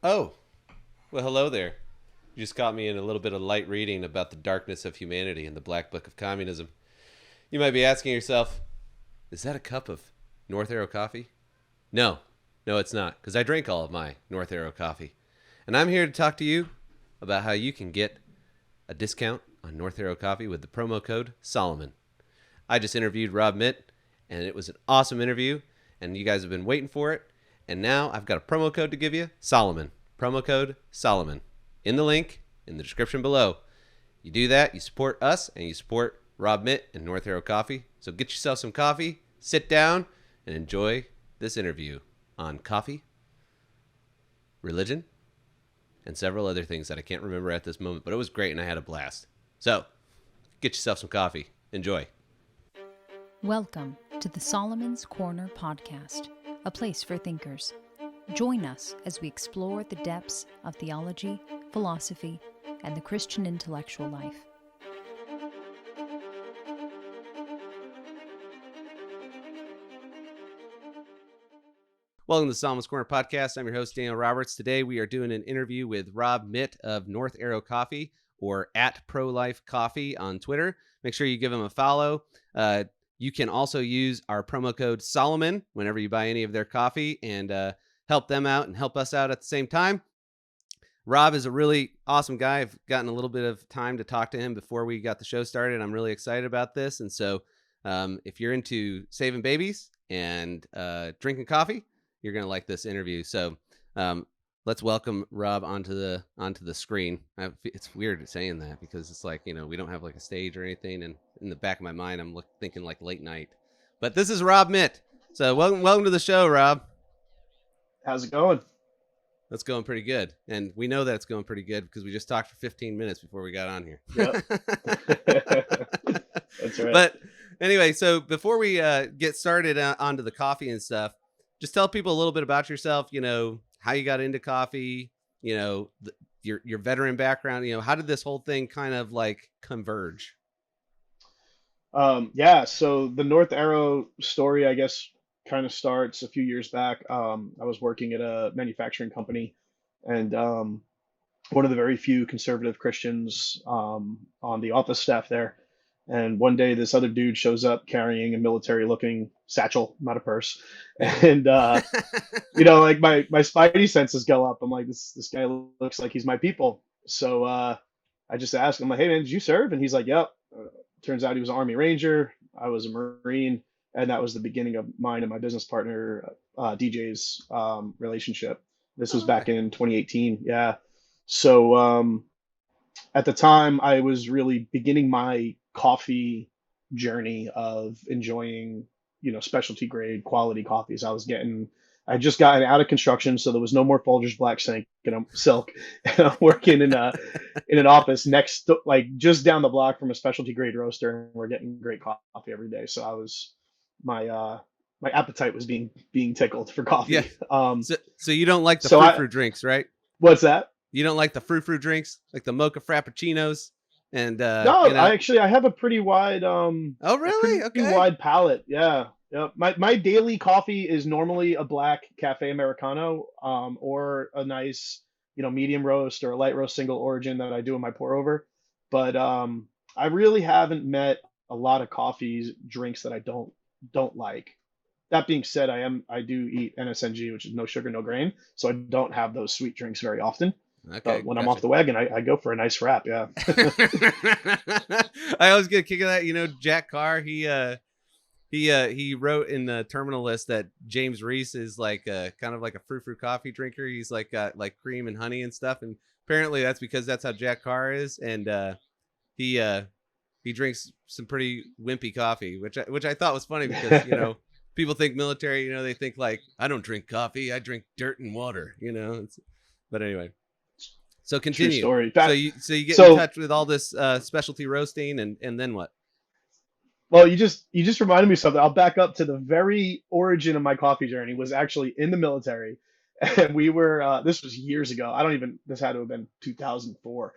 Oh, well, hello there. You just caught me in a little bit of light reading about the darkness of humanity in the Black Book of Communism. You might be asking yourself, is that a cup of North Arrow coffee? No, no, it's not, because I drank all of my North Arrow coffee. And I'm here to talk to you about how you can get a discount on North Arrow coffee with the promo code Solomon. I just interviewed Rob Mitt, and it was an awesome interview, and you guys have been waiting for it. And now I've got a promo code to give you, Solomon. Promo code Solomon. In the link in the description below. You do that, you support us, and you support Rob Mitt and North Arrow Coffee. So get yourself some coffee, sit down, and enjoy this interview on coffee, religion, and several other things that I can't remember at this moment, but it was great and I had a blast. So get yourself some coffee. Enjoy. Welcome to the Solomon's Corner podcast, a place for thinkers. Join us as we explore the depths of theology, philosophy, and the Christian intellectual life. Welcome to the Solomon's Corner podcast. I'm your host, Daniel Roberts. Today we are doing an interview with Rob Mitt of North Arrow Coffee, or at Pro-Life Coffee on Twitter. Make sure you give him a follow. You can also use our promo code Solomon whenever you buy any of their coffee and help them out and help us out at the same time. Rob is a really awesome guy. I've gotten a little bit of time to talk to him before we got the show started. I'm really excited about this. And so if you're into saving babies and drinking coffee, you're going to like this interview. So let's welcome Rob onto the screen. It's weird saying that because it's like, we don't have like a stage or anything. And in the back of my mind, I'm thinking like late night. But this is Rob Mitt. So welcome to the show, Rob. How's it going? That's going pretty good. And we know that it's going pretty good because we just talked for 15 minutes before we got on here. Yep. That's right. But anyway, so before we get started onto the coffee and stuff, just tell people a little bit about yourself, how you got into coffee, your veteran background, how did this whole thing kind of like converge? So the North Arrow story, I guess, kind of starts a few years back. I was working at a manufacturing company, and one of the very few conservative Christians on the office staff there. And one day, this other dude shows up carrying a military-looking satchel, not a purse, and like my spidey senses go up. I'm like, this guy looks like he's my people. So I just asked him, like, hey man, did you serve? And he's like, yep. Turns out he was an Army Ranger. I was a Marine, and that was the beginning of mine and my business partner DJ's relationship. This was back in 2018. Yeah. So at the time, I was really beginning my coffee journey of enjoying, specialty grade quality coffees. I had just gotten out of construction, so there was no more Folgers Black Silk, and I'm working in an office like just down the block from a specialty grade roaster, and we're getting great coffee every day. So my appetite was being tickled for coffee. Yeah. So you don't like the So frou drinks, right? what's that? You don't like the frou drinks, like the mocha frappuccinos, and No, I have a pretty wide Oh, really? Okay. wide palette. Yeah. Yep. My daily coffee is normally a black cafe americano, or a nice, medium roast or a light roast single origin that I do in my pour over. But I really haven't met a lot of coffees drinks that I don't like. That being said, I do eat NSNG, which is no sugar, no grain, so I don't have those sweet drinks very often. Okay, But when I'm off the wagon, I go for a nice wrap. Yeah. I always get a kick of that. Jack Carr, he wrote in the terminal list that James Reese is like kind of like a frou coffee drinker. He's like got like cream and honey and stuff, and apparently that's because that's how Jack Carr is, and he drinks some pretty wimpy coffee, which I thought was funny because people think military, they think like I don't drink coffee, I drink dirt and water, but anyway. So continue. True story. So you get in touch with all this specialty roasting, and then what? Well, you just reminded me of something. I'll back up to the very origin of my coffee journey was actually in the military, and we were this was years ago. This had to have been 2004,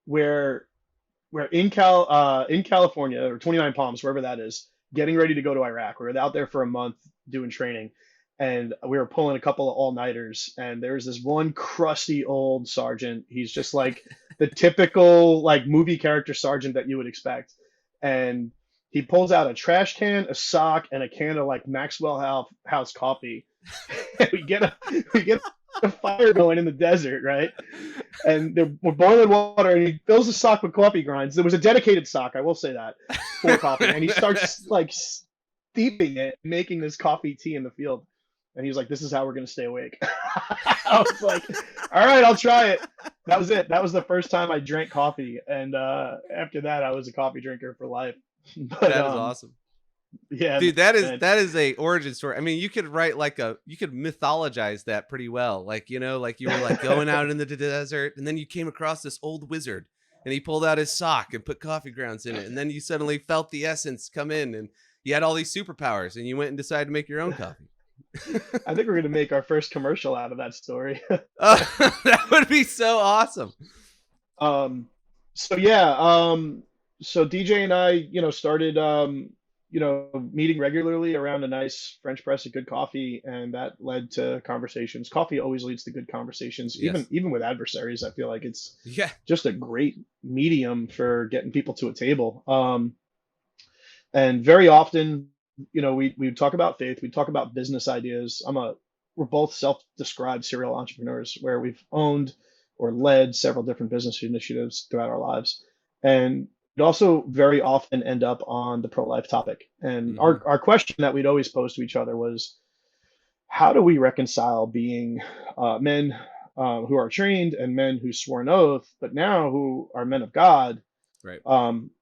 where in California or 29 Palms, wherever that is, getting ready to go to Iraq. We were out there for a month doing training, and we were pulling a couple of all-nighters, and there's this one crusty old sergeant. He's just like the typical like movie character sergeant that you would expect. And he pulls out a trash can, a sock, and a can of like Maxwell House coffee. And we get a fire going in the desert, right? And we're boiling water, and he fills the sock with coffee grinds. There was a dedicated sock, I will say that, for coffee, and he starts like steeping it, making this coffee tea in the field. And he's like, "This is how we're gonna stay awake." I was like, "All right, I'll try it." That was it. That was the first time I drank coffee, and after that, I was a coffee drinker for life. But That is awesome. yeah, Dude, that man. is a origin story. I mean, you could write you could mythologize that pretty well. Like, you know, like you were like going out in the desert, and then you came across this old wizard, and he pulled out his sock and put coffee grounds in it, and then you suddenly felt the essence come in, and you had all these superpowers, and you went and decided to make your own coffee. I think we're gonna make our first commercial out of that story. That would be so awesome. So yeah, so DJ and I, started, meeting regularly around a nice French press of good coffee, and that led to conversations. Coffee always leads to good conversations, Yes. even with adversaries. I feel like it's Yeah. just a great medium for getting people to a table. And very often, we talk about faith, we talk about business ideas. We're both self-described serial entrepreneurs where we've owned or led several different business initiatives throughout our lives. And we'd also very often end up on the pro-life topic. And Mhm. our question that we'd always pose to each other was, how do we reconcile being men who are trained and men who swore an oath, but now who are men of God, Right.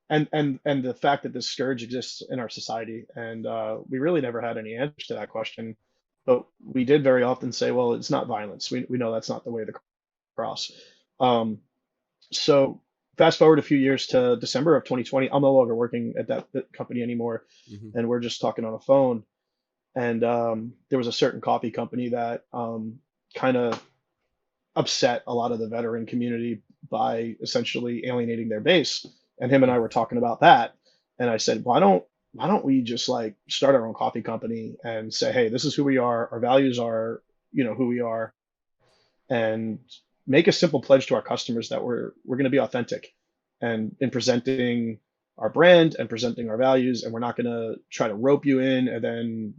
and the fact that this scourge exists in our society? And we really never had any answers to that question, but we did very often say, well, it's not violence. We know that's not the way of the cross. So fast forward a few years to December of 2020. I'm no longer working at that company anymore, Mhm. and we're just talking on a phone. And there was a certain coffee company that kind of upset a lot of the veteran community by essentially alienating their base. And him and I were talking about that. And I said, why don't we just like start our own coffee company and say, hey, this is who we are. Our values are, who we are, and make a simple pledge to our customers that we're going to be authentic and in presenting our brand and presenting our values, and we're not going to try to rope you in and then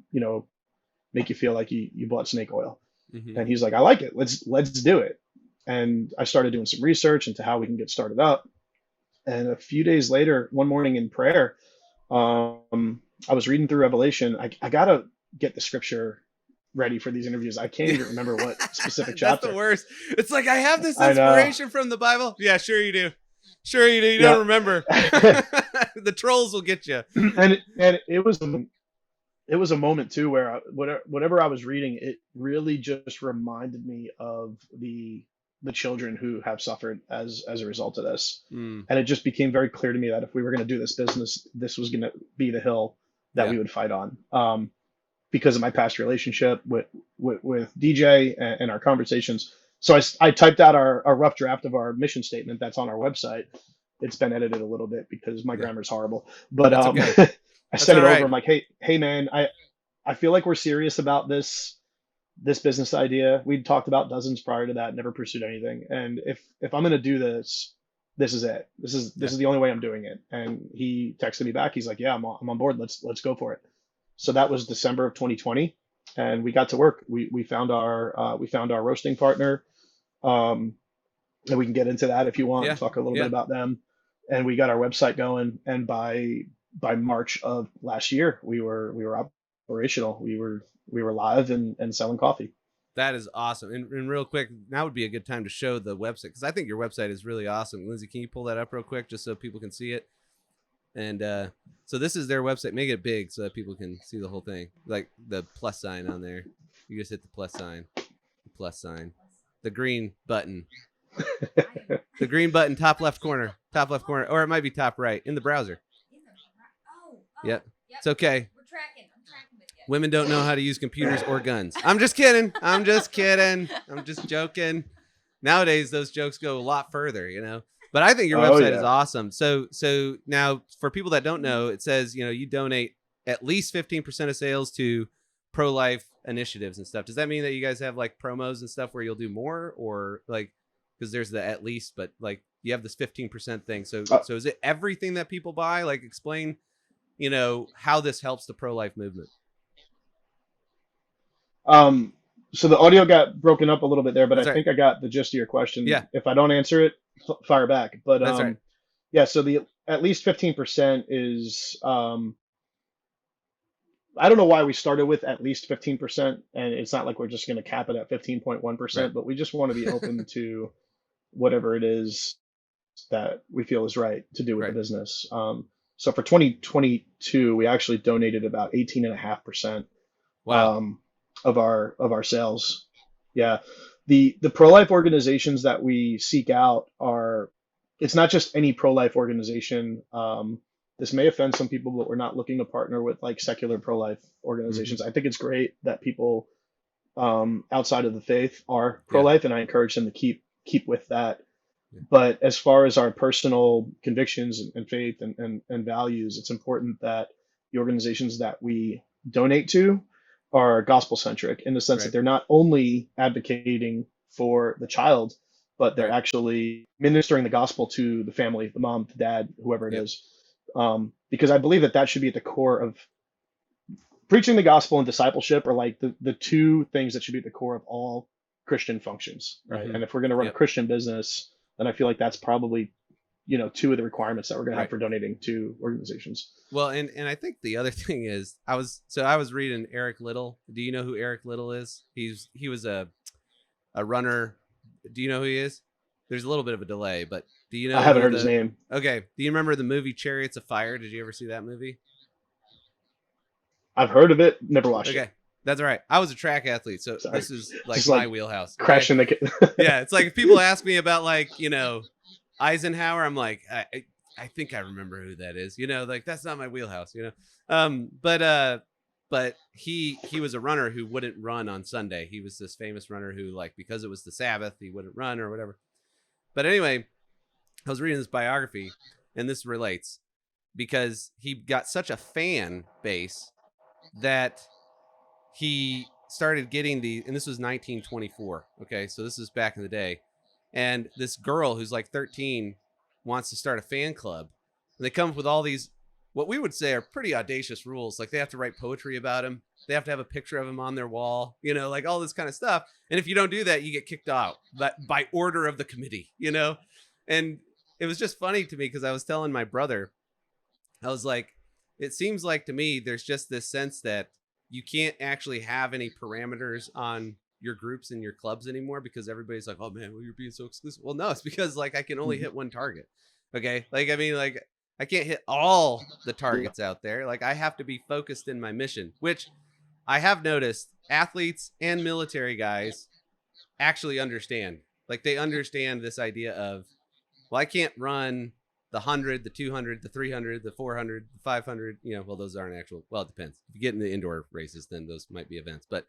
make you feel like you bought snake oil. Mhm. And he's like, I like it. Let's do it. And I started doing some research into how we can get started up. And a few days later, one morning in prayer, I was reading through Revelation. I gotta get the scripture ready for these interviews. I can't even remember what specific That's the chapter. worst. It's like, I have this I know. inspiration from the Bible. Yeah, sure you do. Sure you do. You Yeah. don't remember. The trolls will get you. and it was a moment too where whatever I was reading, it really just reminded me of the children who have suffered as a result of this. Mm, And it just became very clear to me that if we were going to do this business, this was going to be the hill that yeah. we would fight on. Because of my past relationship with DJ and our conversations. So I typed out our rough draft of our mission statement that's on our website. It's been edited a little bit because my Yeah. grammar is horrible, but That's okay. I sent all it over. right. I'm like, hey man, I feel like we're serious about this business idea. We'd talked about dozens prior to that, never pursued anything. And if I'm gonna do this, this is it. This is Yeah. the only way I'm doing it. And he texted me back. He's like, yeah, I'm on board. Let's go for it. So that was December of 2020, and we got to work. We found our roasting partner, and we can get into that if you want Yeah. and talk a little Yeah. bit about them. And we got our website going, and by March of last year, we were operational. We were live and selling coffee. That is awesome. And real quick, now would be a good time to show the website, because I think your website is really awesome. Lindsay, can you pull that up real quick just so people can see it? And so this is their website. Make it big so that people can see the whole thing. Like the plus sign on there. You just hit the plus sign. The green button. The green button, top left corner. Or it might be top right in the browser. Yep. It's okay. We're tracking. I'm tracking with you. Women don't know how to use computers or guns. I'm just kidding. I'm just joking. Nowadays, those jokes go a lot further, But I think your website is awesome. So now, for people that don't know, it says, you donate at least 15% of sales to pro-life initiatives and stuff. Does that mean that you guys have like promos and stuff where you'll do more, or like, because there's the at least, but like you have this 15% thing. So is it everything that people buy? Like, explain, how this helps the pro-life movement. So the audio got broken up a little bit there, but That's I right. think I got the gist of your question. Yeah, If I don't answer it, fire back. But that's right. yeah. So the at least 15% is I don't know why we started with at least 15%, and it's not like we're just going to cap it at Right. 15.1%, but we just want to be open to whatever it is that we feel is right to do with the Right. business. So for 2022, we actually donated about 18.5% Wow. of our sales. Yeah, the pro life organizations that we seek out are it's not just any pro life organization. This may offend some people, but we're not looking to partner with like secular pro life Mm-hmm. organizations. I think it's great that people outside of the faith are pro Yeah. life, and I encourage them to keep with that. Yeah. But as far as our personal convictions and faith and values, it's important that the organizations that we donate to are gospel centric in the sense that Right. they're not only advocating for the child, but they're Right. actually ministering the gospel to the family, the mom, the dad, whoever it Yep. is. Because I believe that that should be at the core of preaching the gospel and discipleship are like the two things that should be at the core of all Christian functions, right? Mm-hmm. And if we're going to run a Yep. Christian business, then I feel like that's probably, two of the requirements that we're going to have Right. for donating to organizations. Well, and I think the other thing is I was reading Eric Liddell. Do you know who Eric Liddell is? He was a runner. Do you know who he is? There's a little bit of a delay, but do you I know haven't who heard his the name. Okay, do you remember the movie Chariots of Fire? Did you ever see that movie? I've heard of it, never watched it. Okay. That's all right. I was a track athlete, so Sorry, this is like just my like wheelhouse. Okay. crashing the. Yeah, it's like if people ask me about like, Eisenhower, I'm like, I think I remember who that is. Like that's not my wheelhouse. But he was a runner who wouldn't run on Sunday. He was this famous runner who, like, because it was the Sabbath, he wouldn't run or whatever. But anyway, I was reading this biography, and this relates because he got such a fan base that he started getting and this was 1924. Okay, so this is back in the day, and this girl who's like 13 wants to start a fan club, and they come up with all these what we would say are pretty audacious rules. Like they have to write poetry about him, they have to have a picture of him on their wall, like all this kind of stuff. And if you don't do that, you get kicked out, but by order of the committee. And it was just funny to me because I was telling my brother, I was like, it seems like to me there's just this sense that you can't actually have any parameters on your groups and your clubs anymore because everybody's like, oh man, well, you're being so exclusive. Well, no, it's because like I can only hit one target. Okay. Like, I mean, like I can't hit all the Yeah. targets out there. Like I have to be focused in my mission, which I have noticed athletes and military guys actually understand. Like they understand this idea of, well, I can't run the 100, the 200, the 300, the 400, the 500. Well, those aren't actual. Well, it depends. If you get into indoor races, then those might be events. But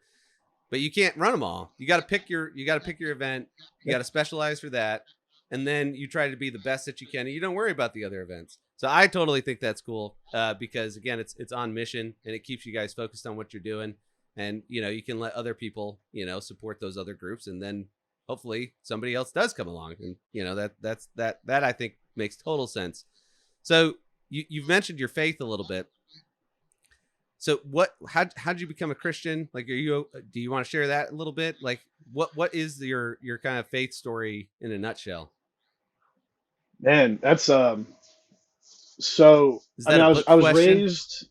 you can't run them all. You got to pick your event. You got to specialize for that, and then you try to be the best that you can, and you don't worry about the other events. So I totally think that's cool because again, it's on mission and it keeps you guys focused on what you're doing, and you can let other people support those other groups, and then hopefully somebody else does come along, and that I think makes total sense. So you've mentioned your faith a little bit. So how did you become a Christian? Like, do you want to share that a little bit? Like what is your kind of faith story in a nutshell? Man, that's so Is I that mean a I book was question? raised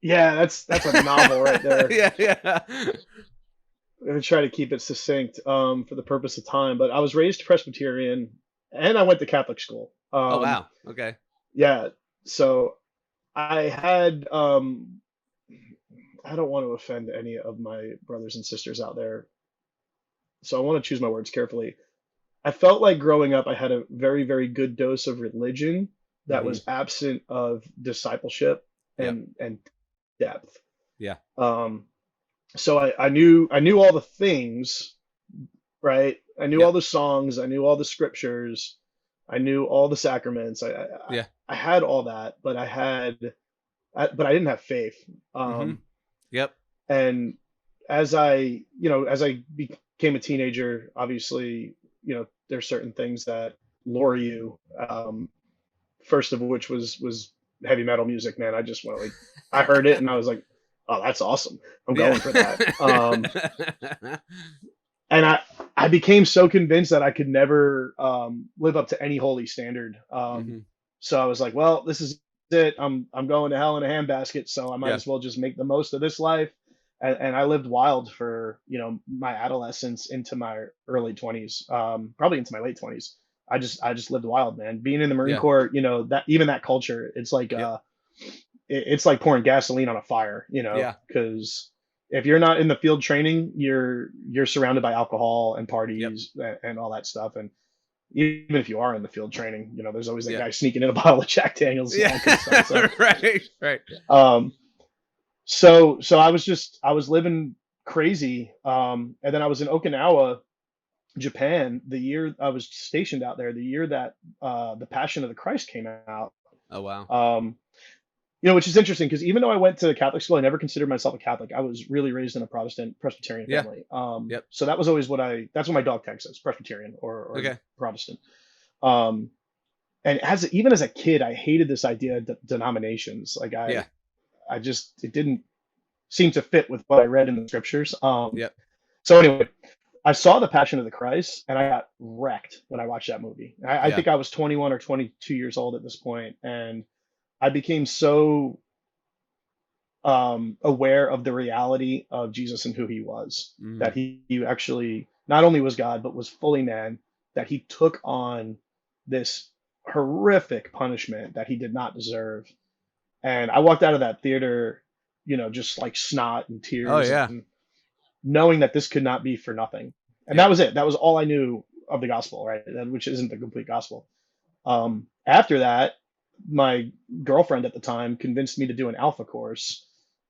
yeah, that's a novel right there. Yeah, yeah. I'm gonna try to keep it succinct for the purpose of time, but I was raised Presbyterian and I went to Catholic school. Oh wow. Okay. Yeah, so I had I don't want to offend any of my brothers and sisters out there, so I want to choose my words carefully. I felt like growing up I had a very, very good dose of religion that Mm-hmm. was absent of discipleship Yep. and depth. Yeah. Um, so I knew all the things, right? I knew all Yep. the songs, I knew all the scriptures, I knew all the sacraments. Yeah. I had all that, but but I didn't have faith. Mm-hmm. Um, Yep. and as I became a teenager, obviously, there's certain things that lure you. First of which was heavy metal music, man. I just went like, I heard it and I was like, oh, that's awesome. I'm Yeah. going for that. And I became so convinced that I could never live up to any holy standard. Hmm. So I was like, well, this is it. I'm going to hell in a handbasket, so I might Yeah. as well just make the most of this life. And I lived wild for my adolescence into my early 20s, probably into my late 20s. I just lived wild, man. Being in the Marine Yeah. Corps, that even that culture, it's like Yep. it's like pouring gasoline on a fire, Yeah. because if you're not in the field training, you're surrounded by alcohol and Yep. parties and all that stuff. And even if you are in the field training, there's always that Yeah. guy sneaking in a bottle of Jack Daniels and Yeah. all good stuff. So, Right. Right. um, so I was living crazy. And then I was in Okinawa, Japan, the year I was stationed out there, the year that the Passion of the Christ came out. Oh, wow. Um, which is interesting because even though I went to Catholic school, I never considered myself a Catholic. I was really raised in a Protestant Presbyterian Yeah. family. Yep. So that was always that's what my dog tag says, Presbyterian or Okay. Protestant. Um, and even as a kid, I hated this idea of denominations. Like Yeah. I just it didn't seem to fit with what I read in the scriptures. Yep. So anyway, I saw the Passion of the Christ, and I got wrecked when I watched that movie. I Yeah. think I was 21 or 22 years old at this point, and I became so aware of the reality of Jesus and who he was, that Mm. he actually not only was God, but was fully man, that he took on this horrific punishment that he did not deserve. And I walked out of that theater, just like snot and Oh, tears, yeah. and knowing that this could not be for nothing. And that Yep. was it. That was all I knew of the gospel, right? Which isn't the complete gospel. After that, my girlfriend at the time convinced me to do an Alpha course,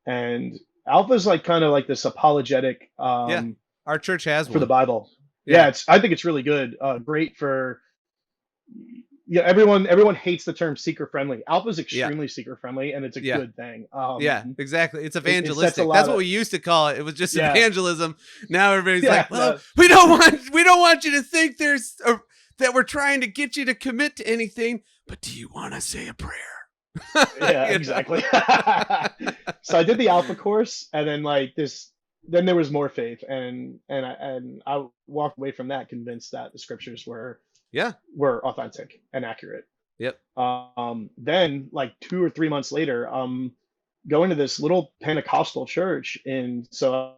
and Alpha is like kind of like this apologetic Yeah. Our church has for the one. Bible. Yeah, Yeah. I think it's really good. Great for yeah. Everyone hates the term seeker friendly. Alpha is Yeah. extremely seeker friendly, and it's a Yeah. good thing. Yeah, exactly. It's It sets a evangelistic. That's lot what of we used to call it. It was just yeah evangelism. Now everybody's yeah like, "Well, no, we don't want you to think that we're trying to get you to commit to anything, but do you want to say a prayer?" yeah You know? exactly. So I did the Alpha course, and then then there was more faith, and I walked away from that convinced that the scriptures Yeah. were authentic and accurate. Yep. Then like 2 or 3 months later, going to this little Pentecostal church, and so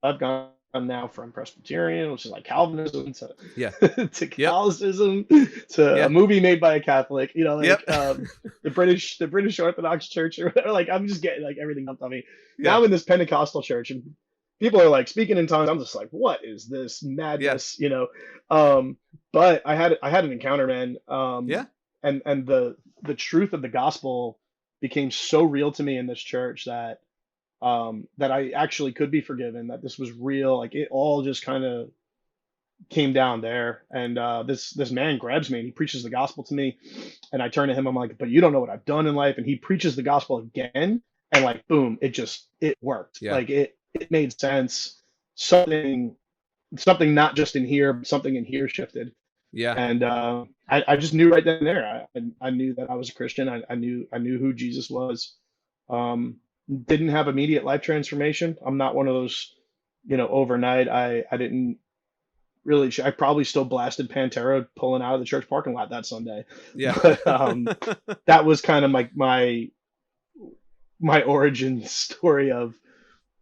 I've gone now from Presbyterian, which is like Calvinism, Yeah. to Yep. Catholicism, to a Yeah. movie made by a Catholic. Yep. The British Orthodox Church or whatever. Like I'm just getting like everything dumped on me. Now Yeah. I'm in this Pentecostal church, and people are like speaking in tongues. I'm just like, what is this Yeah. madness? But I had an encounter, man. Yeah. And the truth of the gospel became so real to me in this church that I actually could be forgiven, that this was real. Like it all just kind of came down there. And this man grabs me and he preaches the gospel to me. And I turn to him, I'm like, but you don't know what I've done in life. And he preaches the gospel again. And like, boom, it worked. Yeah. Like it made sense. Something not just in here, but something in here shifted. Yeah. And I just knew right then and there. I knew that I was a Christian. I knew who Jesus was. Um, didn't have immediate life transformation. I'm not one of those, overnight. I didn't really. I probably still blasted Pantera pulling out of the church parking lot that Sunday, Yeah. but that was kind of my origin story of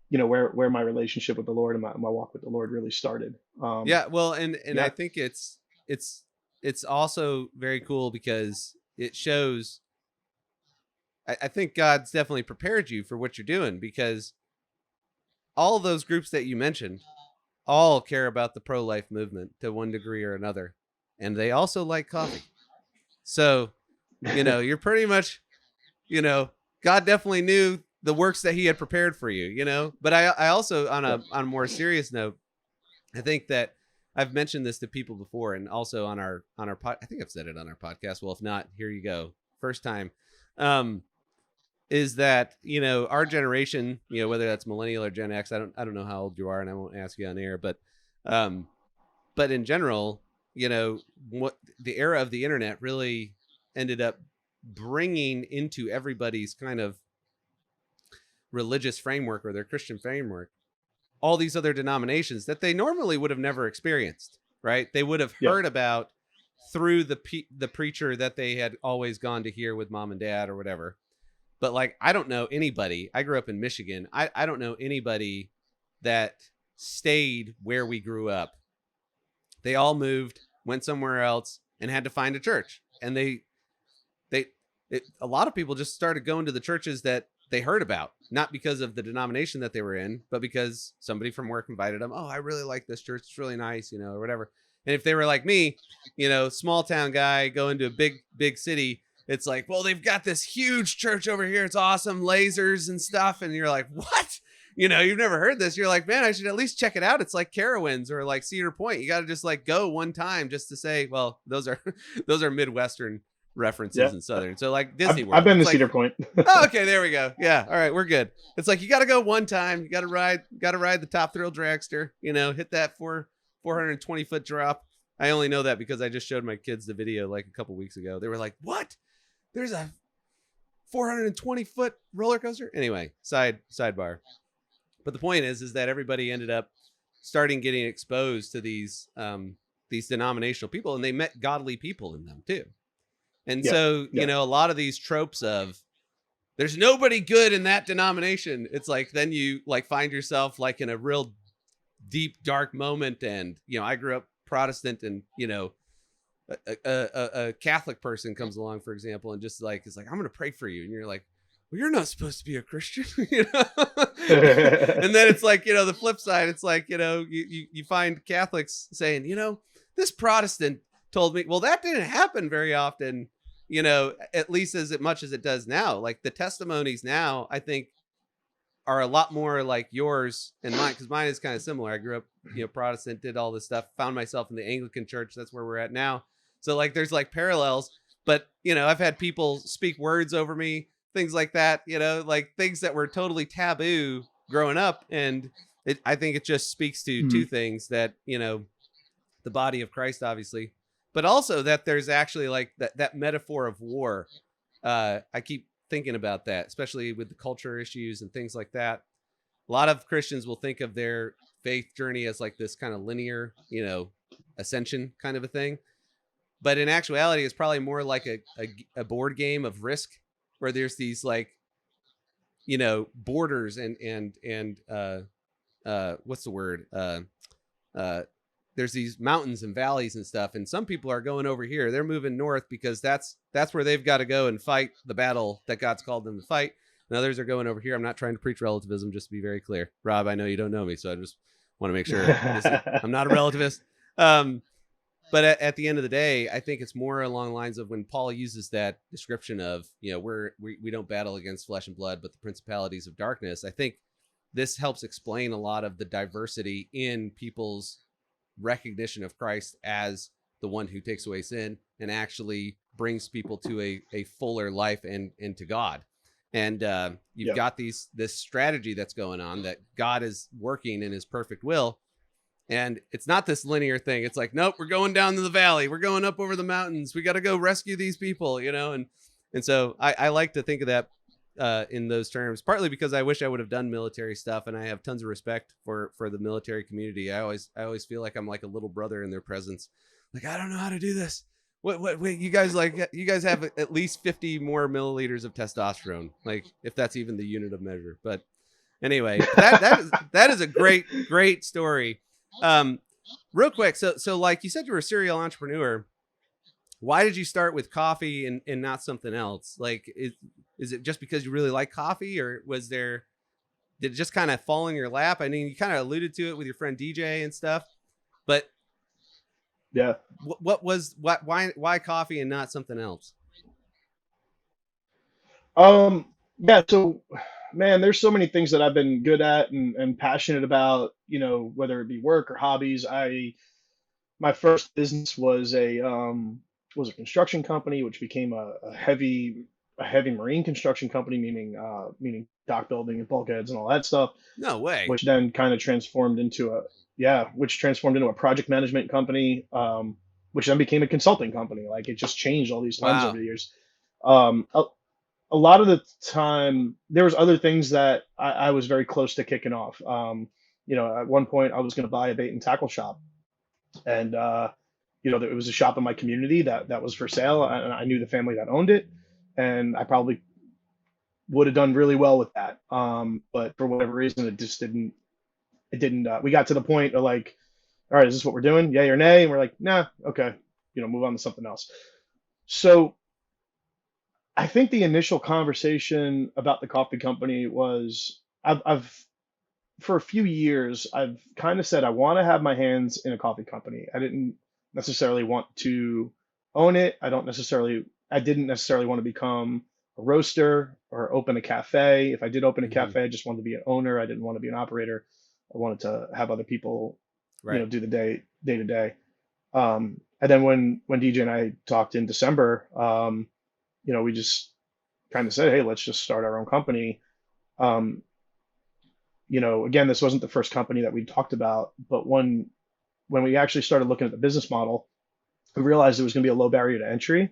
where my relationship with the Lord and my walk with the Lord really started. Yeah. Well, and I Yeah, think it's also very cool because it shows. I think God's definitely prepared you for what you're doing, because all of those groups that you mentioned all care about the pro-life movement to one degree or another, and they also like coffee. So, you're pretty much, God definitely knew the works that he had prepared for you. But I also, on yeah, a more serious note, I think that I've mentioned this to people before, and also on our I think I've said it on our podcast. Well, if not, here you go. First time. Um, is that, our generation, whether that's millennial or Gen X, I don't know how old you are, and I won't ask you on air, um, but in general, what the era of the internet really ended up bringing into everybody's kind of religious framework or their Christian framework all these other denominations that they normally would have never experienced, right? They would have Yeah. heard about through the preacher that they had always gone to hear with mom and dad or whatever. But like, I don't know anybody. I grew up in Michigan. I don't know anybody that stayed where we grew up. They all moved, went somewhere else, and had to find a church. And a lot of people just started going to the churches that they heard about, not because of the denomination that they were in, but because somebody from work invited them. Oh, I really like this church. It's really nice, or whatever. And if they were like me, small town guy going to a big city, it's like, well, they've got this huge church over here. It's awesome, lasers and stuff. And you're like, what? You've never heard this. You're like, man, I should at least check it out. It's like Carowinds or like Cedar Point. You got to just like go one time just to say, well, those are Midwestern references Yeah. in Southern. So like Disney World. I've been to It's Cedar like, Point. oh, okay, there we go. Yeah, all right, we're good. It's like you got to go one time. You got to ride the Top Thrill dragster. Hit that 420-foot drop. I only know that because I just showed my kids the video like a couple weeks ago. They were like, "What? There's a 420-foot roller coaster?" Anyway, sidebar. But the point is that everybody ended up starting getting exposed to these denominational people, and they met godly people in them too. And so, a lot of these tropes of there's nobody good in that denomination. It's like, then you like find yourself like in a real deep, dark moment. And, I grew up Protestant, and, a Catholic person comes along, for example, and just like, is like, I'm going to pray for you. And you're like, well, you're not supposed to be a Christian, And then it's like, the flip side, it's like, you find Catholics saying, this Protestant told me, well, that didn't happen very often, at least as much as it does now. Like the testimonies now, I think, are a lot more like yours and mine, because mine is kind of similar. I grew up, Protestant, did all this stuff, found myself in the Anglican church. That's where we're at now. So like, there's like parallels, but I've had people speak words over me, things like that, like things that were totally taboo growing up. And I think it just speaks to two things: that, the body of Christ, obviously, but also that there's actually like that metaphor of war. I keep thinking about that, especially with the culture issues and things like that. A lot of Christians will think of their faith journey as like this kind of linear, ascension kind of a thing. But in actuality, it's probably more like a board game of Risk, where there's these like, borders and what's the word? There's these mountains and valleys and stuff. And some people are going over here. They're moving north because that's where they've got to go and fight the battle that God's called them to fight. And others are going over here. I'm not trying to preach relativism, just to be very clear. Rob, I know you don't know me, so I just want to make sure I'm not a relativist. But at the end of the day, I think it's more along the lines of when Paul uses that description of, we don't battle against flesh and blood, but the principalities of darkness. I think this helps explain a lot of the diversity in people's recognition of Christ as the one who takes away sin and actually brings people to a fuller life and to God. And you've got this strategy that's going on, that God is working in his perfect will. And it's not this linear thing. It's like, nope, we're going down to the valley. We're going up over the mountains. We got to go rescue these people, And so I like to think of that in those terms, partly because I wish I would have done military stuff, and I have tons of respect for the military community. I always feel like I'm like a little brother in their presence. Like, I don't know how to do this. Wait, you guys have at least 50 more milliliters of testosterone, like if that's even the unit of measure. But anyway, that is a great story. Real quick, so like you said, you were a serial entrepreneur. Why did you start with coffee and not something else? Like, is it just because you really like coffee, or did it just kind of fall in your lap? I mean, you kind of alluded to it with your friend DJ and stuff, but yeah, why coffee and not something else? Yeah, so man, there's so many things that I've been good at and passionate about, whether it be work or hobbies. My first business was a construction company, which became a heavy a heavy marine construction company, meaning dock building and bulkheads and all that stuff, No way. which then kind of transformed into which transformed into a project management company, which then became a consulting company. Like it just changed all these times over Wow. the years. Um, a, a lot of the time, there was other things that I was very close to kicking off. At one point, I was going to buy a bait and tackle shop, and it was a shop in my community that was for sale, and I knew the family that owned it, and I probably would have done really well with that. But for whatever reason, it just didn't. It didn't. We got to the point of like, all right, is this what we're doing? Yay or nay? And we're like, nah, okay, move on to something else. So I think the initial conversation about the coffee company was I've for a few years I've kind of said I want to have my hands in a coffee company. I didn't necessarily want to own it. I didn't necessarily want to become a roaster or open a cafe. If I did open a Hmm. cafe, I just wanted to be an owner. I didn't want to be an operator. I wanted to have other people, Right. do the day to day. And then when DJ and I talked in December, we just kind of said, hey, let's just start our own company. Um, Again, this wasn't the first company that we talked about, but when we actually started looking at the business model, we realized there was going to be a low barrier to entry,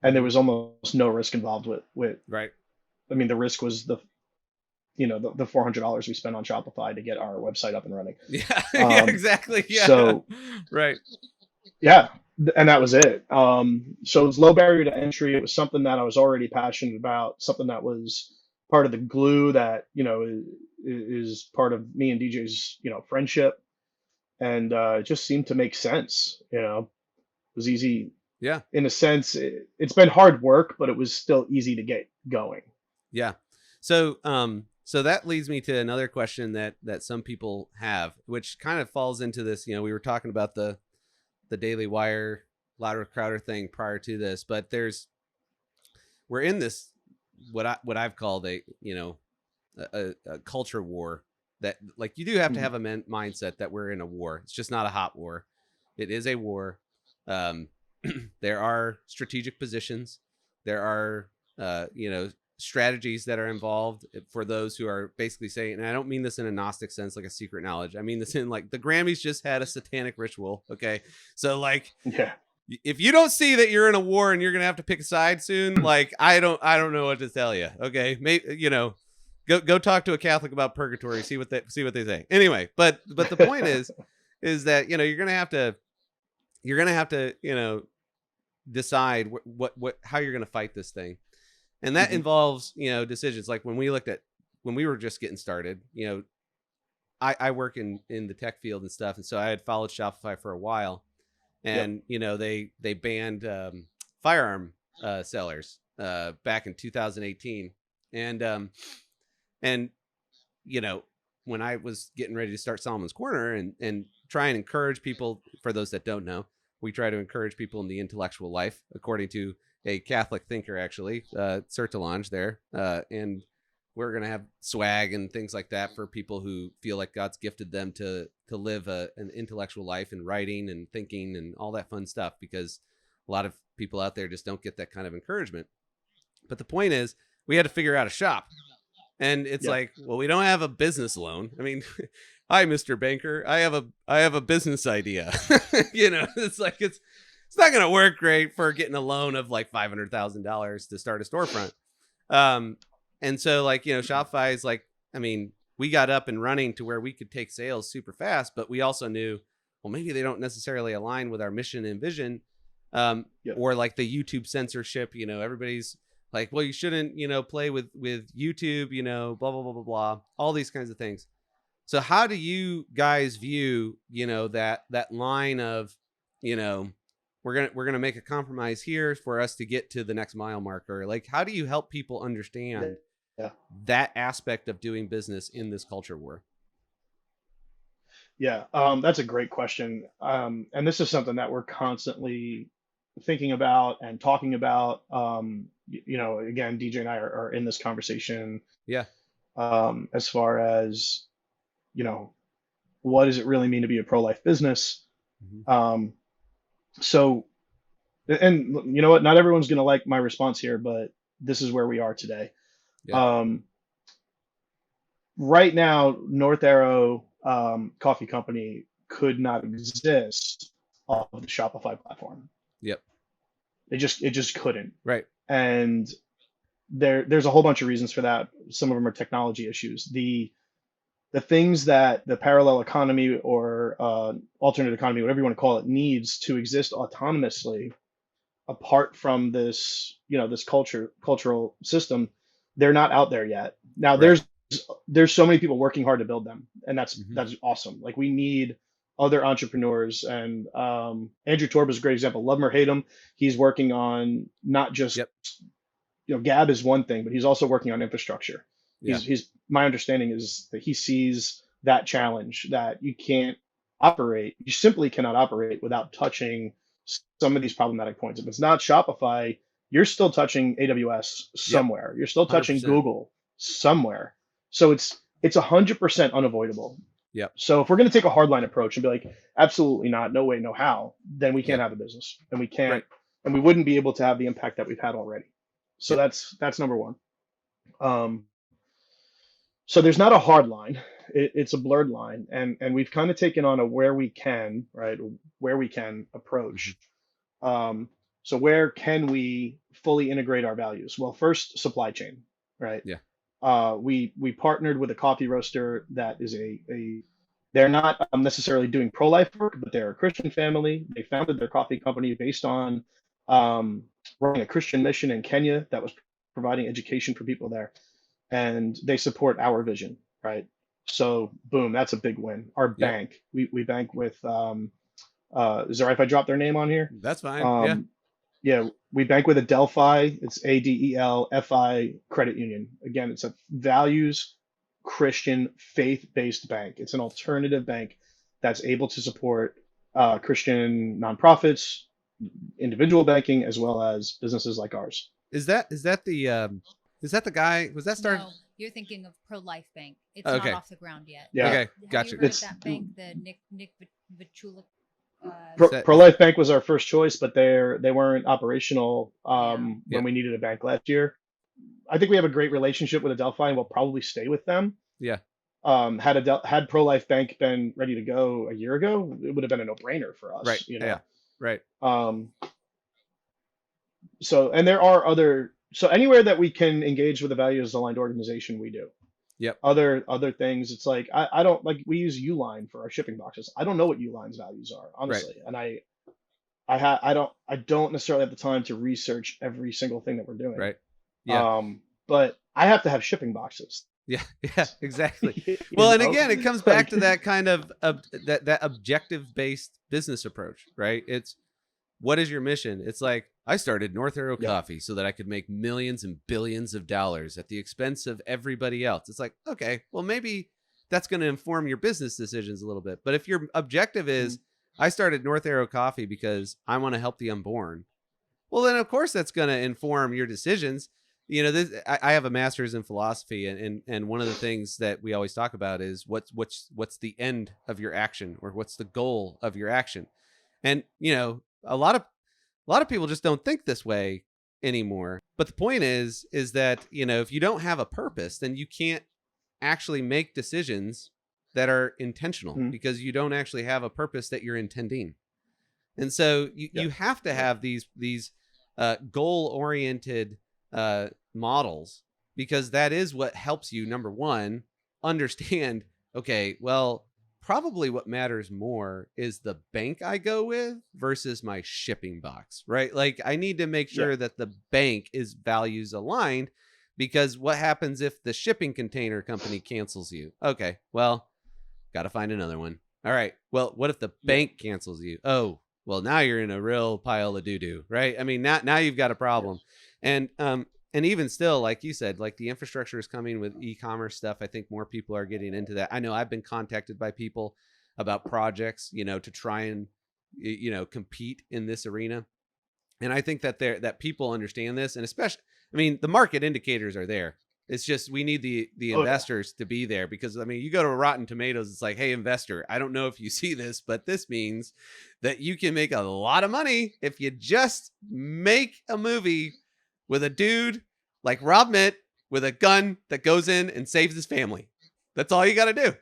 and there Hmm. was almost no risk involved with. Right. I mean, the risk was the $400 we spent on Shopify to get our website up and running. Yeah. Yeah. Um, Exactly. Yeah. so Right. yeah, and that was it. So it was low barrier to entry. It was something that I was already passionate about, something that was part of the glue that is part of me and DJ's friendship, and it just seemed to make sense. It was easy Yeah. in a sense. It's been hard work, but it was still easy to get going. Yeah. So that leads me to another question that some people have, which kind of falls into this. We were talking about the Daily Wire Louder Crowder thing prior to this, but we're in this what I've called a culture war, that like you do have to Mhm. have a mindset that we're in a war. It's just not a hot war. It is a war. Um, there are strategic positions. There are strategies that are involved for those who are basically saying, and I don't mean this in a Gnostic sense, like a secret knowledge. I mean this in like the Grammys just had a satanic ritual. Okay. So like, Yeah. if you don't see that you're in a war and you're going to have to pick a side soon, like, I don't know what to tell you. Okay. Maybe, go talk to a Catholic about purgatory, see what they say. Anyway, but the point is that, you're going to have to, decide what how you're going to fight this thing. And that Mhm. involves, decisions like when we were just getting started, I work in the tech field and stuff. And so I had followed Shopify for a while, Yep. and, they banned firearm sellers back in 2018. And, you know, when I was getting ready to start Solomon's Corner and try and encourage people, for those that don't know, we try to encourage people in the intellectual life, according to a Catholic thinker, actually, Sertalange there. And we're going to have swag and things like that for people who feel like God's gifted them to live an intellectual life in writing and thinking and all that fun stuff, because a lot of people out there just don't get that kind of encouragement. But the point is, we had to figure out a shop. And it's Yep. like, well, we don't have a business loan. I mean, hi, Mr. Banker. I have a business idea. It's like it's not going to work great for getting a loan of like $500,000 to start a storefront. And so like, Shopify is like, I mean, we got up and running to where we could take sales super fast, but we also knew, well, maybe they don't necessarily align with our mission and vision. Yep. Or like the YouTube censorship, everybody's like, well, you shouldn't, play with YouTube, blah, blah, blah, blah, blah, all these kinds of things. So how do you guys view, that line of, we're going to make a compromise here for us to get to the next mile marker? Like, how do you help people understand Yeah. that aspect of doing business in this culture war? Yeah. That's a great question. And this is something that we're constantly thinking about and talking about. Again, DJ and I are in this conversation, Yeah. as far as, you know, what does it really mean to be a pro-life business? Mm-hmm. So, and you know what? Not everyone's going to like my response here, but this is where we are today. Yeah. Um, right now, North Arrow Coffee Company could not exist off of the Shopify platform. Yep. It just couldn't. Right. And there's a whole bunch of reasons for that. Some of them are technology issues. The things that the parallel economy or alternate economy, whatever you want to call it, needs to exist autonomously apart from this, this cultural system, they're not out there yet. Now Right. there's so many people working hard to build them, and that's Hmm. that's awesome. Like, we need other entrepreneurs, and Andrew Torb is a great example. Love him or hate him, he's working on not just, Yep. Gab is one thing, but he's also working on infrastructure. Yeah. He's My understanding is that he sees that challenge, that you simply cannot operate without touching some of these problematic points. If it's not Shopify, you're still touching AWS Yep. somewhere. You're still touching 100%. Google somewhere. So it's 100% unavoidable. Yep. So if we're going to take a hardline approach and be like, absolutely not, no way, no how, then we can't Yeah. have a business, and we can't, Right. and we wouldn't be able to have the impact that we've had already. So Yep. that's number one. Um, so there's not a hard line. It's a blurred line, and we've kind of taken on a where we can, right, where we can Hmm. approach. Um, so where can we fully integrate our values? Well, first, supply chain, right? Yeah. We partnered with a coffee roaster that is a they're not necessarily doing pro-life work, but they're a Christian family. They founded their coffee company based on um, running a Christian mission in Kenya that was providing education for people there, and they support our vision, right? So boom, that's a big win. Our Yep. bank, we bank with is it all right if I drop their name on here? That's fine. Yeah. Um, yeah, we bank with Adelphi. It's Adelphi Credit Union. Again, it's a values Christian faith-based bank. It's an alternative bank that's able to support Christian nonprofits, individual banking, as well as businesses like ours. Is that the guy? Was that started? No, you're thinking of Pro Life Bank. It's Okay. not off the ground yet. Yeah, Okay. Have Gotcha. you heard it's of that bank, the Nick Vichula? Is Pro, that? Pro Life Bank was our first choice, but they weren't operational Yeah. Yep. when we needed a bank last year. I think we have a great relationship with Adelphi, and we'll probably stay with them. Yeah. Had Pro Life Bank been ready to go a year ago, it would have been a no-brainer for Right. us, Yeah. Right. Um, and there are so anywhere that we can engage with a values aligned organization, we do. Yep. Other things, it's like I don't like, we use Uline for our shipping boxes. I don't know what Uline's values are, Right. honestly, and I don't necessarily have the time to research every single thing that we're doing. Right. Yeah. But I have to have shipping boxes. Yeah. Yeah. Exactly. You Well, and know? again, it comes back Like, to that kind of that objective based business approach, right? It's what is your mission? It's like, I started North Arrow yeah, Coffee so that I could make millions and billions of dollars at the expense of everybody else. It's like, okay, well, maybe that's going to inform your business decisions a little bit. But if your objective is, mhm, I started North Arrow Coffee because I want to help the unborn, well, then of course that's going to inform your decisions. I have a master's in philosophy, and one of the things that we always talk about is what's the end of your action, or what's the goal of your action. And a lot of people just don't think this way anymore. But the point is that if you don't have a purpose, then you can't actually make decisions that are intentional, mhm, because you don't actually have a purpose that you're intending. And so you, yeah, you have to yeah, have these goal oriented models, because that is what helps you, number one, understand, okay, well, probably what matters more is the bank I go with versus my shipping box, right? Like, I need to make yeah, sure that the bank is values aligned, because what happens if the shipping container company cancels you? Okay, well, got to find another one. All right, well, what if the yeah. bank cancels you? Oh, well, now you're in a real pile of doo-doo, right? I mean, now you've got a problem. Yes. And even still, like you said, like, the infrastructure is coming with e-commerce stuff. I think more people are getting into that. I know I've been contacted by people about projects, to try and compete in this arena. And I think that people understand this, and especially, I mean, the market indicators are there. It's just, we need the Oh yeah. investors to be there, because I mean, you go to Rotten Tomatoes, it's like, hey, investor, I don't know if you see this, but this means that you can make a lot of money if you just make a movie with a dude like Rob Mitt with a gun that goes in and saves his family. That's all you got to do,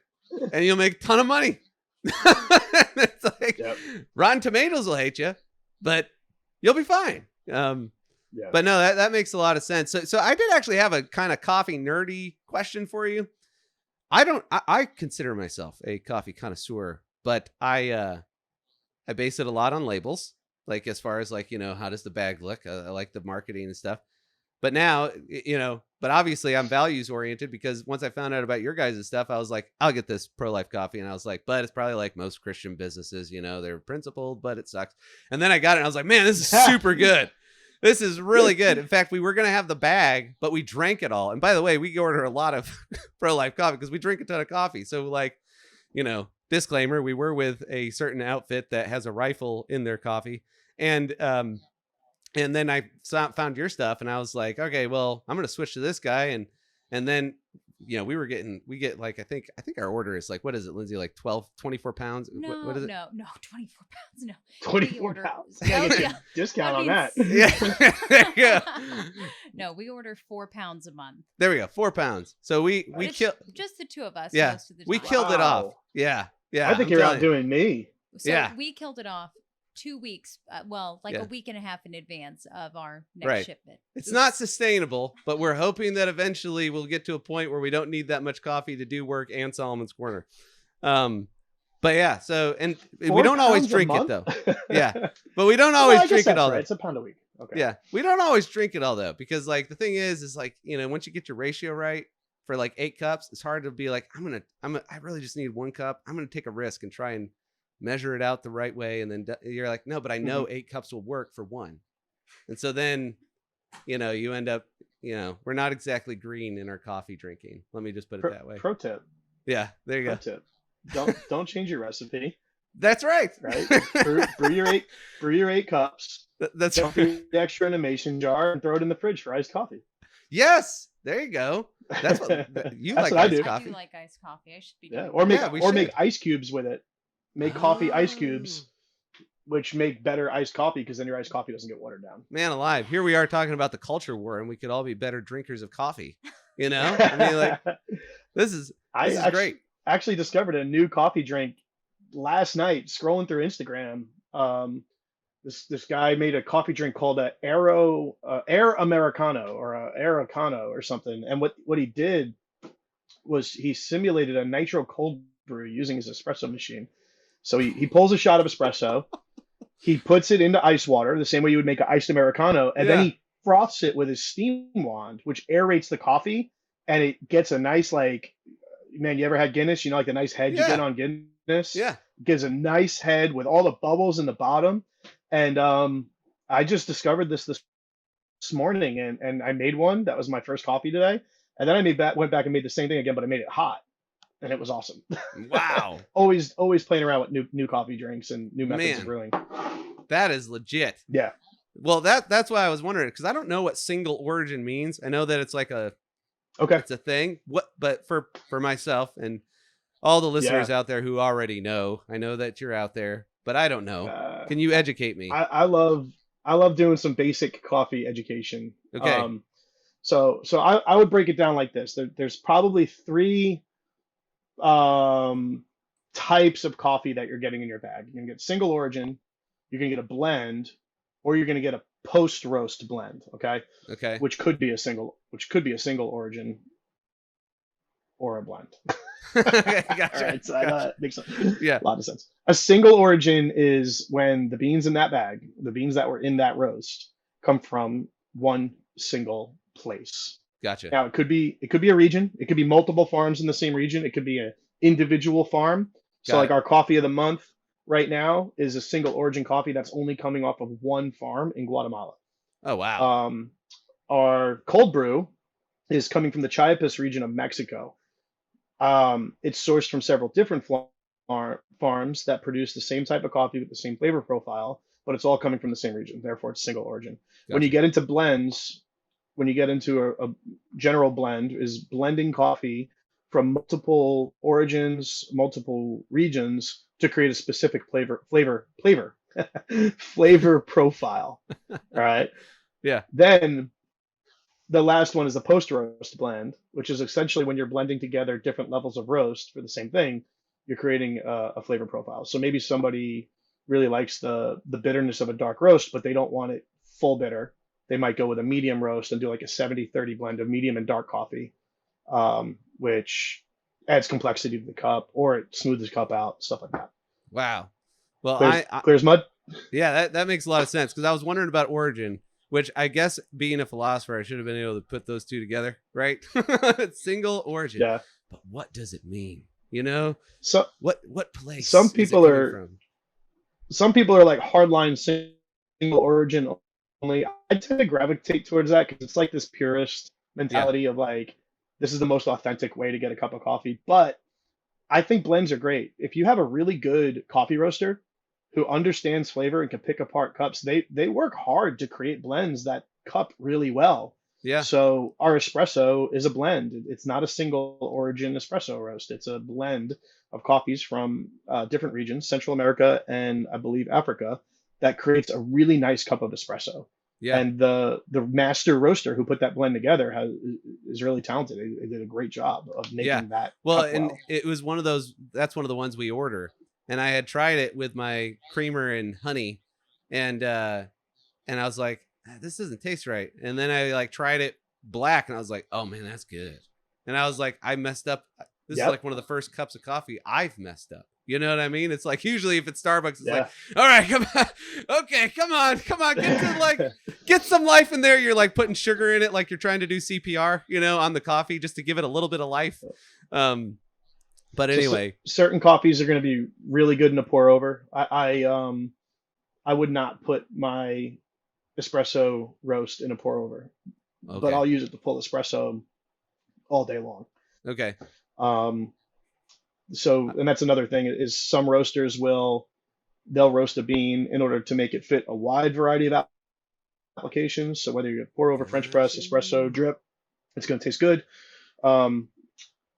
and you'll make a ton of money. It's like Yep. Rotten Tomatoes will hate you, but you'll be fine. Yeah. But no, that makes a lot of sense. So I did actually have a kind of coffee nerdy question for you. I consider myself a coffee connoisseur, but I base it a lot on labels, like as far as like, how does the bag look? I like the marketing and stuff. But now, but obviously I'm values oriented, because once I found out about your guys' stuff, I was like, I'll get this pro-life coffee. And I was like, but it's probably like most Christian businesses, they're principled, but it sucks. And then I got it and I was like, man, this is super good. This is really good. In fact, we were going to have the bag, but we drank it all. And by the way, we order a lot of pro-life coffee because we drink a ton of coffee. So like, disclaimer, we were with a certain outfit that has a rifle in their coffee. And then I found your stuff and I was like, okay, well, I'm going to switch to this guy. And then, we get like, I think our order is like, what is it, Lindsay? Like 24 pounds? No, what is it? no, 24 pounds. No. 24 pounds. Yeah, Oh, get yeah. a discount I on mean, that. Yeah. There you go. No, we order 4 pounds a month. There we go. 4 pounds. So we It's killed. just the two of us. Yeah. Most of the We time. killed it off. Wow. Yeah. Yeah. I think I'm you're telling you. outdoing me. So Yeah. we killed it off 2 weeks, Yeah. a week and a half in advance of our next Right. shipment. It's not sustainable, but we're hoping that eventually we'll get to a point where we don't need that much coffee to do work and Solomon's Corner. But yeah, so, and we 4 don't always pounds a drink it month? though. Yeah. But we don't Well, always I guess drink it that's all. right. Though. It's a pound a week. Okay. Yeah. We don't always drink it all though, because like the thing is like, once you get your ratio right for like 8 cups, it's hard to be like, I really just need 1 cup. I'm going to take a risk and try and measure it out the right way. And then you're like, no, but I know 8 cups will work for 1. And so then, you end up, we're not exactly green in our coffee drinking. Let me just put it that way. Pro tip. Yeah, there you Pro go. tip. Don't change your recipe. That's right. Right. brew your 8 cups. That's Get right. the extra in a mason jar and throw it in the fridge for iced coffee. Yes, there you go. That's what you That's like. what I Iced do. I coffee. do like iced coffee. I should be Yeah. doing Or that. make ice cubes with it. Make coffee ice cubes, which make better iced coffee because then your iced coffee doesn't get watered down. Man alive, here we are talking about the culture war, and we could all be better drinkers of coffee. I mean, like, this is great. I actually discovered a new coffee drink last night scrolling through Instagram. This guy made a coffee drink called a Air Americano or a Aerocano or something. And what he did was he simulated a nitro cold brew using his espresso machine. So he pulls a shot of espresso, he puts it into ice water the same way you would make an iced Americano, and then he froths it with his steam wand, which aerates the coffee, and it gets a nice, like, man, you ever had Guinness? Like the nice head you get on Guinness? Yeah. Gives a nice head with all the bubbles in the bottom. And I just discovered this morning, and I made one. That was my first coffee today. And then I went back and made the same thing again, but I made it hot. And it was awesome. Wow. always playing around with new coffee drinks and new methods of brewing. That is legit. Yeah. Well, that's why I was wondering, because I don't know what single origin means. I know that it's like it's a thing. But for myself and all the listeners out there who already know, I know that you're out there, but I don't know. Can you educate me? I love doing some basic coffee education. Okay. So I would break it down like this. There's probably 3 types of coffee that you're getting in your bag. You're gonna get single origin, you're gonna get a blend, or you're gonna get a post roast blend. Okay. Which could be a single origin or a blend. Okay, gotcha. All right, so that makes a lot of sense. A single origin is when the beans in that bag, the beans that were in that roast, come from one single place. Gotcha. Now it could be a region, it could be multiple farms in the same region, it could be an individual farm. So like our coffee of the month right now is a single origin coffee that's only coming off of one farm in Guatemala. Oh wow. Our cold brew is coming from the Chiapas region of Mexico. It's sourced from several different farms that produce the same type of coffee with the same flavor profile, but it's all coming from the same region. Therefore, it's single origin. Gotcha. When you get into blends, when you get into a general blend, is blending coffee from multiple origins, multiple regions to create a specific flavor profile. All right. Yeah. Then the last one is the post roast blend, which is essentially when you're blending together different levels of roast for the same thing, you're creating a flavor profile. So maybe somebody really likes the bitterness of a dark roast, but they don't want it full bitter. They might go with a medium roast and do like a 70-30 blend of medium and dark coffee, which adds complexity to the cup, or it smooths the cup out, stuff like that. Wow. Well, Clears mud. Yeah, that makes a lot of sense, because I was wondering about origin, which I guess being a philosopher, I should have been able to put those two together, right? Single origin. Yeah. But what does it mean? You know, So what place some is it people coming are from? some people are like hardline single origin only. I tend to gravitate towards that because it's like this purist Yeah, mentality of like this is the most authentic way to get a cup of coffee. But I think blends are great. If you have a really good coffee roaster who understands flavor and can pick apart cups, they work hard to create blends that cup really well. yeah, So our espresso is a blend. It's not a single origin espresso roast. It's a blend of coffees from different regions, Central America and I believe Africa, that creates a really nice cup of espresso. yeah. And the master roaster who put that blend together is really talented. They did a great job of Yeah. making that Well, cup and well. it was one of those, that's one of the ones we order. And I had tried it with my creamer and honey, and I was like, this doesn't taste right. And then I like tried it black, and I was like, oh man, that's good. And I was like, I messed up. This is Yep. like one of the first cups of coffee I've messed up. You know what I mean? It's like usually if it's Starbucks, it's like, Yeah. all right, come on. Okay, come on, get some life in there. You're like putting sugar in it, like you're trying to do CPR, on the coffee, just to give it a little bit of life. But So anyway, certain coffees are going to be really good in a pour over. I would not put my espresso roast in a pour over, but okay, I'll use it to pull espresso all day long. okay, Um, and that's another thing is some roasters they'll roast a bean in order to make it fit a wide variety of applications. So whether you pour over, French press, gotcha. espresso, drip, it's going to taste good. Um,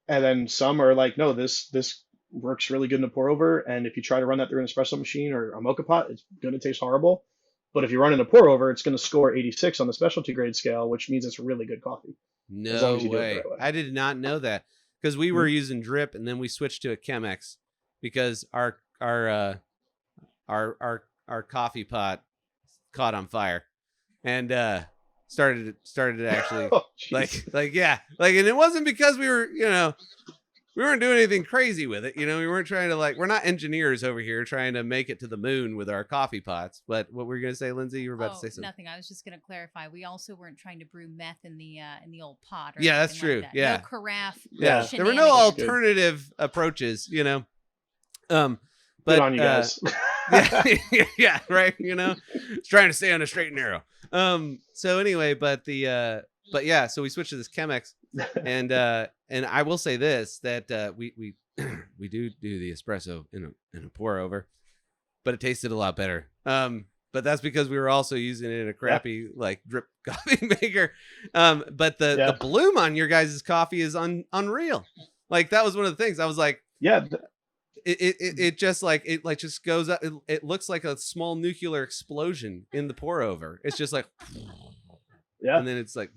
and then some are like, no, this works really good in a pour over. And if you try to run that through an espresso machine or a mocha pot, it's going to taste horrible. But if you run in a pour over, it's going to score 86 on the specialty grade scale, which means it's really good coffee as long No as you do it the way. right way. I did not know that, because we were Mhm. using drip, and then we switched to a Chemex because our coffee pot caught on fire, and started to actually Oh, jeez. and it wasn't because we were, we weren't doing anything crazy with it. We weren't trying to, we're not engineers over here trying to make it to the moon with our coffee pots. But what were you going to say, Lindsay? You were about to say something. Nothing. I was just going to clarify. We also weren't trying to brew meth in the old pot. Or Yeah, that's anything like true. that. Yeah. No carafe. Yeah, there were no shenanigans. alternative approaches, Good but on you guys. yeah, yeah, right. It's trying to stay on a straight and narrow. So anyway, but yeah, so we switched to this Chemex, and I will say this, that we we do the espresso in a pour over, but it tasted a lot better. But that's because we were also using it in a crappy like drip coffee maker. But the bloom on your guys' coffee is unreal. Like that was one of the things I was like, Yeah. it just just goes up. It looks like a small nuclear explosion in the pour over. It's just like, Yeah. and then it's like,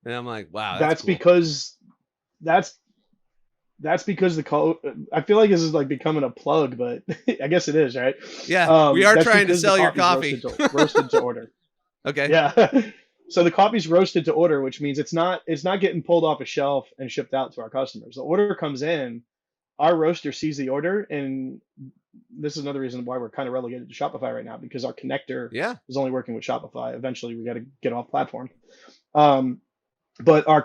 and I'm like, wow, That's cool. because that's because I feel like this is like becoming a plug, but I guess it is, right? Yeah, we are That's trying to because the sell your coffee's coffee. roasted to order. Okay. Yeah. So the coffee's roasted to order, which means it's not getting pulled off a shelf and shipped out to our customers. The order comes in, our roaster sees the order, and this is another reason why we're kind of relegated to Shopify right now, because our connector Yeah. is only working with Shopify. Eventually, we got to get off platform. But our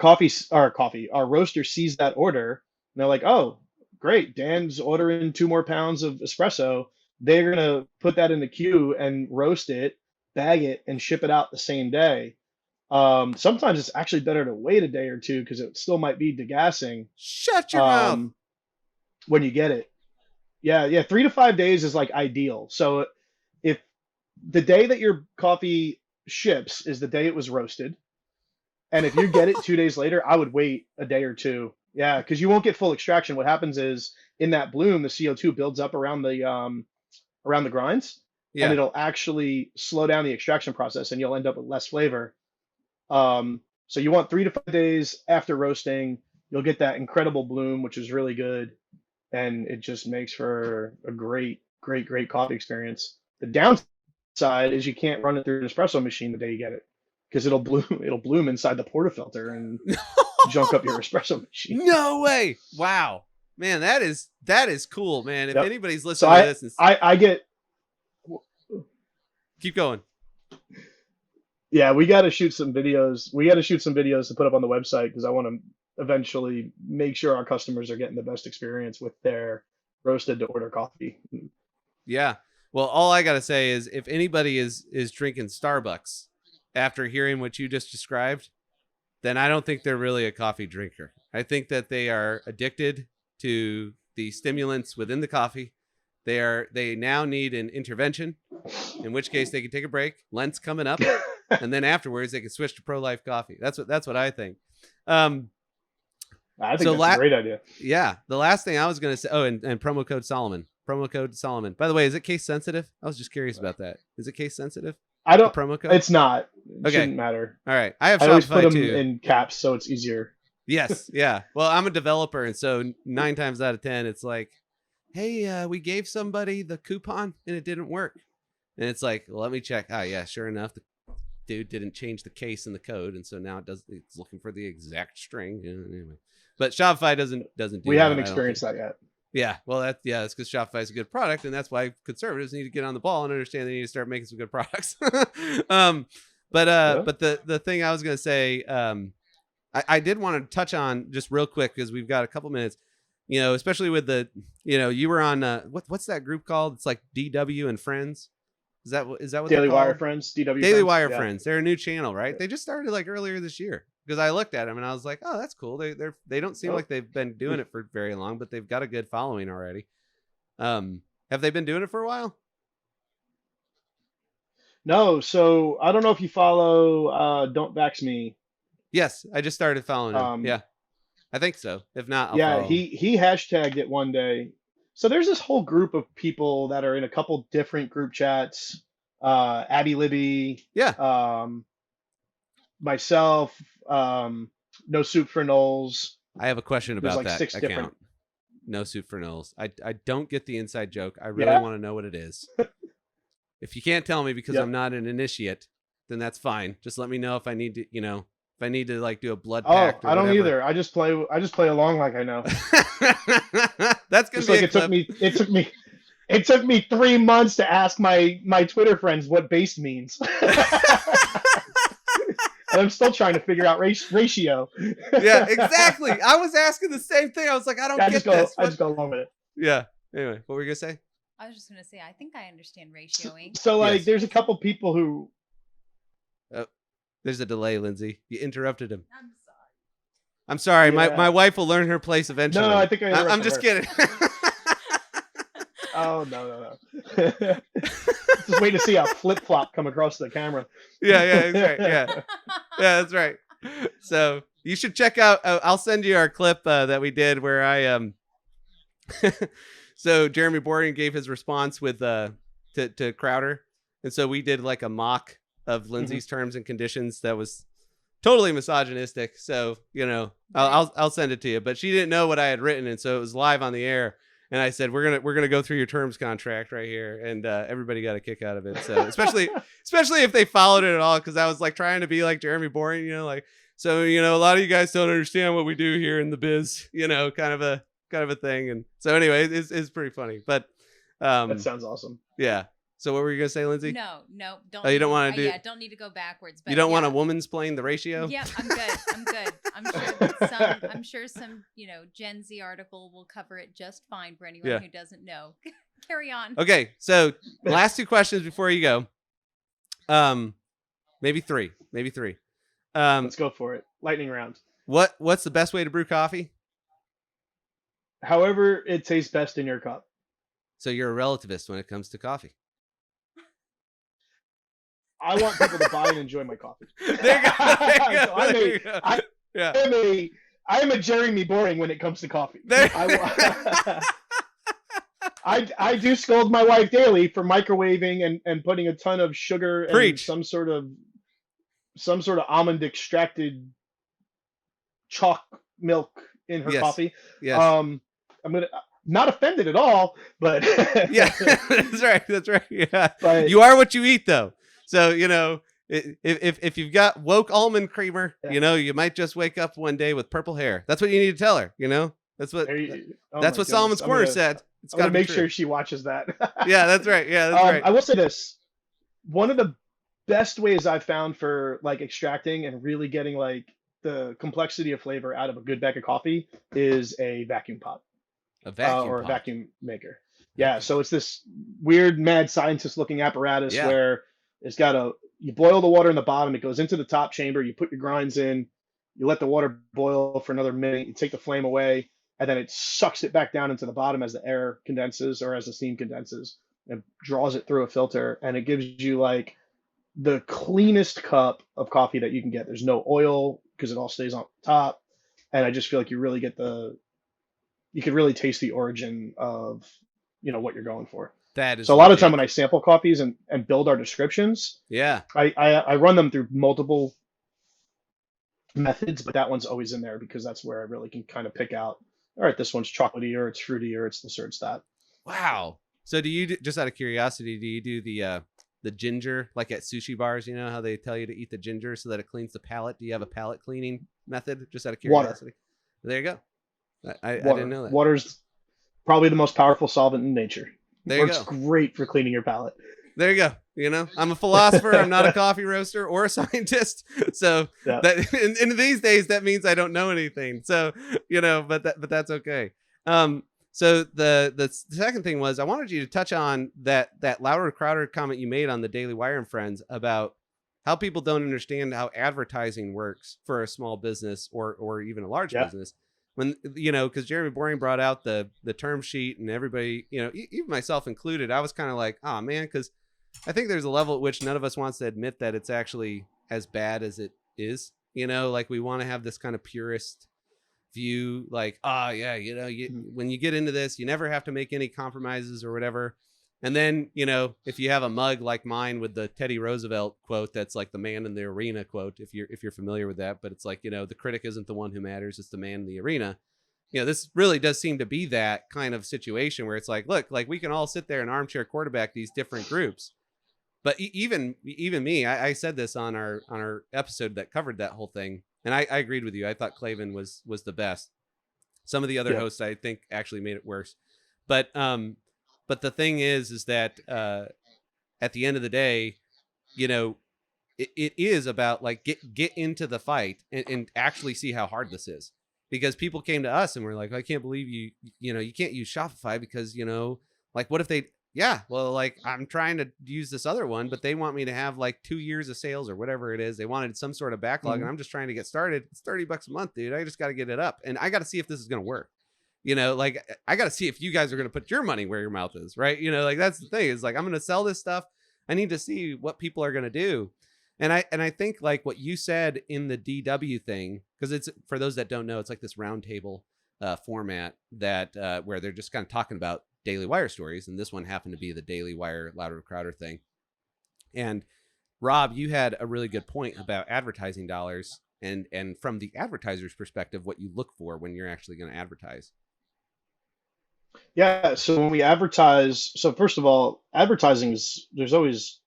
roaster sees that order, and they're like, "Oh, great! Dan's ordering 2 more pounds of espresso. They're gonna put that in the queue and roast it, bag it, and ship it out the same day." Sometimes it's actually better to wait a day or two because it still might be degassing Shut your mouth. when you get it. Yeah, 3 to 5 days is like ideal. So if the day that your coffee ships is the day it was roasted, and if you get it 2 days later, I would wait a day or two. Yeah, because you won't get full extraction. What happens is in that bloom, the CO2 builds up around the grinds, and Yeah. it'll actually slow down the extraction process, and you'll end up with less flavor. Um, So you want 3 to 5 days after roasting. You'll get that incredible bloom, which is really good, and it just makes for a great, great, great coffee experience. The downside is you can't run it through an espresso machine the day you get it because it'll bloom. It'll bloom inside the portafilter and junk up your espresso machine. No way! Wow, man, that is cool, man. If Yep. anybody's So listening to this, and I get keep going. yeah, we got to shoot some videos. We got to shoot some videos to put up on the website because I want to eventually make sure our customers are getting the best experience with their roasted to order coffee. Yeah. Well, all I gotta say is, if anybody is drinking Starbucks after hearing what you just described, then I don't think they're really a coffee drinker. I think that they are addicted to the stimulants within the coffee. They now need an intervention, in which case they can take a break. Lent's coming up, and then afterwards they can switch to pro-life coffee. That's what I think. I think So that's a great idea. Yeah. The last thing I was going to say, and promo code Solomon. Promo code Solomon. By the way, is it case sensitive? I was just curious about that. Is it case sensitive? I The don't. promo code? It's not. It Okay. shouldn't matter. All right. I have I always put Shopify them too. in caps so it's easier. Yes. Yeah. Well, I'm a developer, and so 9 times out of 10, it's like, hey, we gave somebody the coupon and it didn't work. And it's like, well, let me check. Oh, yeah, sure enough, the dude didn't change the case in the code, and so now it's looking for the exact string. Anyway, but Shopify doesn't do We that, haven't I don't experienced think. that yet. Yeah, well, that's because Shopify is a good product, and that's why conservatives need to get on the ball and understand they need to start making some good products. Yeah. But the thing I was gonna say, I did want to touch on just real quick because we've got a couple minutes. You know, especially with you were on what's that group called? It's like DW and Friends. Is that what Daily they're Wire called? Friends, DW Daily Friends. Wire Yeah. Friends. They're a new channel, right? They just started like earlier this year because I looked at them and I was like, oh, that's cool. They don't seem Oh. like they've been doing it for very long, but they've got a good following already. Have they been doing it for a while? No, so I don't know if you follow Don't Vax Me. Yes, I just started following him. Um, Yeah, I think so. If not, I'll yeah, follow him. he hashtagged it one day. So there's this whole group of people that are in a couple different group chats. Abby Libby, Yeah. myself, No Soup for Knowles. I have a question There's about like that 6 account. different. No Soup for Knowles. I don't get the inside joke. I really Yeah. want to know what it is. If you can't tell me because Yep. I'm not an initiate, then that's fine. Just let me know if I need to, if I need to like do a blood Oh, pact. Or I don't whatever. either. I just play along like I know. That's gonna Just be like a it took clip. me it took me 3 months to ask my Twitter friends what base means. And I'm still trying to figure out ratio. Yeah, exactly. I was asking the same thing. I was like, I don't I get just go this. I just go along with it. Yeah. Anyway, what were you gonna say? I was just going to say, I think I understand ratioing. So like Yes. there's a couple people who There's a delay, Lindsay. You interrupted him. I'm sorry. I'm sorry. Yeah. My wife will learn her place eventually. No, I think I I'm interrupted just her. kidding. Oh no. Just wait to see a flip flop come across the camera. Yeah, that's right. Yeah, that's right. So you should check out. I'll send you our clip that we did where I So Jeremy Borian gave his response with to Crowder, and so we did like a mock of Lindsay's terms and conditions that was totally misogynistic. So I'll send it to you. But she didn't know what I had written, and so it was live on the air. And I said, we're gonna go through your terms contract right here, and everybody got a kick out of it. So especially if they followed it at all, because I was like trying to be like Jeremy Borian, like, so a lot of you guys don't understand what we do here in the biz, kind of a thing. And so anyway, it's pretty funny. But That sounds awesome. yeah. So what were you gonna say, Lindsay? No, don't. Oh, you don't need- wanna do- Yeah, don't need to go backwards. But You don't want a yeah. woman's playing the ratio? Yeah, I'm good. I'm sure some Gen Z article will cover it just fine for anyone Yeah. who doesn't know. Carry on. Okay, so last 2 questions before you go. Maybe three. Let's go for it. Lightning round. What's the best way to brew coffee? However it tastes best in your cup. So you're a relativist when it comes to coffee. I want people to buy and enjoy my coffee. There you go. There you So go. I'm There a- you go. I- Yeah. I am a Jeremy Boring when it comes to coffee. There- I do scold my wife daily for microwaving and putting a ton of sugar and Preach. some sort of almond extracted chalk milk in her Yes. coffee. Yes. I'm gonna not offended at all, but Yeah, that's right. That's right. Yeah, but you are what you eat, though. So if you've got woke almond creamer, yeah, you might just wake up one day with purple hair. That's what you need to tell her. That's what oh that's my what goodness, Solomon's Corner said. It's I'm got gonna to be make true. sure she watches that. Yeah, that's right. Yeah, that's right. I will say this: one of the best ways I've found for like extracting and really getting like the complexity of flavor out of a good bag of coffee is a vacuum pot. A vacuum Or a pot. vacuum maker. Yeah, Okay. so it's this weird mad scientist looking apparatus Yeah. where it's got you boil the water in the bottom, it goes into the top chamber, you put your grinds in, you let the water boil for another minute, you take the flame away, and then it sucks it back down into the bottom as the air condenses or as the steam condenses and draws it through a filter, and it gives you like the cleanest cup of coffee that you can get. There's no oil because it all stays on top, and I just feel like you could really taste the origin of what you're going for. That is So a lot of time legit. when I sample coffees and build our descriptions, Yeah. I run them through multiple methods, but that one's always in there because that's where I really can kind of pick out, all right, this one's chocolatey or it's fruity or it's this or it's that. Wow. So do you just out of curiosity, do you do the ginger like at sushi bars? You know how they tell you to eat the ginger so that it cleans the palate? Do you have a palate cleaning method? Just out of Water, curiosity. There you go. I didn't water, know that. water's probably the most powerful solvent in nature. There you Works go. great for cleaning your palate. There you go. I'm a philosopher. I'm not a coffee roaster or a scientist. So Yeah. that in these days, that means I don't know anything. So, but that's okay. So the second thing was I wanted you to touch on that Louder Crowder comment you made on the Daily Wire and Friends about how people don't understand how advertising works for a small business or even a large Yeah. business. When because Jeremy Boring brought out the term sheet and everybody, even myself included, I was kind of like, oh man, because I think there's a level at which none of us wants to admit that it's actually as bad as it is. Like we want to have this kind of purist view, like, oh yeah, when you get into this, you never have to make any compromises or whatever. And then, if you have a mug like mine with the Teddy Roosevelt quote, that's like the man in the arena quote, if you're familiar with that, but it's like, the critic isn't the one who matters, it's the man in the arena. This really does seem to be that kind of situation where it's like, look, like we can all sit there and armchair quarterback these different groups. But even me, I said this on our episode that covered that whole thing, and I agreed with you. I thought Clavin was the best. Some of the other hosts I think actually made it worse. But the thing is that at the end of the day, it is about like get into the fight and actually see how hard this is. Because people came to us and were like, I can't believe you can't use Shopify because, like what if they, yeah, well, like I'm trying to use this other one, but they want me to have like 2 years of sales or whatever it is. They wanted some sort of backlog and I'm just trying to get started. It's $30 a month, dude. I just got to get it up and I got to see if this is going to work. Like I got to see if you guys are going to put your money where your mouth is, right? Like that's the thing is like, I'm going to sell this stuff. I need to see what people are going to do. And I think like what you said in the DW thing, because it's, for those that don't know, it's like this roundtable format that where they're just kind of talking about Daily Wire stories. And this one happened to be the Daily Wire Louder Crowder thing. And Rob, you had a really good point about advertising dollars and from the advertiser's perspective, what you look for when you're actually going to advertise. Yeah, so when we advertise, so first of all, advertising there's always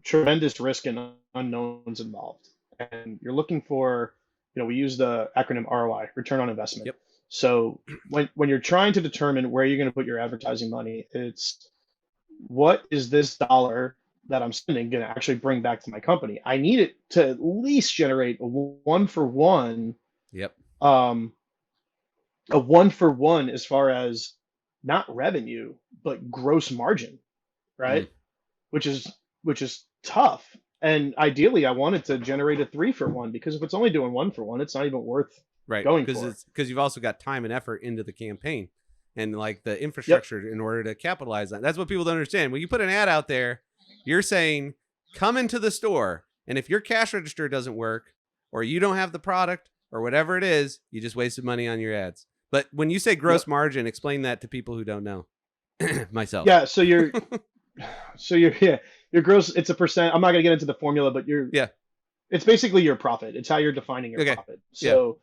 tremendous risk and unknowns involved. And you're looking for, we use the acronym ROI, return on investment. Yep. So when you're trying to determine where you're going to put your advertising money, it's what is this dollar that I'm spending going to actually bring back to my company? I need it to at least generate a one for one. Yep. A one for one as far as not revenue, but gross margin, right? Which is tough. And ideally, I wanted to generate a 3 for 1 because if it's only doing 1 for 1, it's not even worth going for. Because you've also got time and effort into the campaign and like the infrastructure in order to capitalize on. That's what people don't understand. When you put an ad out there, you're saying, come into the store. And if your cash register doesn't work or you don't have the product or whatever it is, you just wasted money on your ads. But when you say gross margin, explain that to people who don't know. Myself. Yeah. So your gross, it's a percent. I'm not going to get into the formula, but it's basically your profit. It's how you're defining your profit. So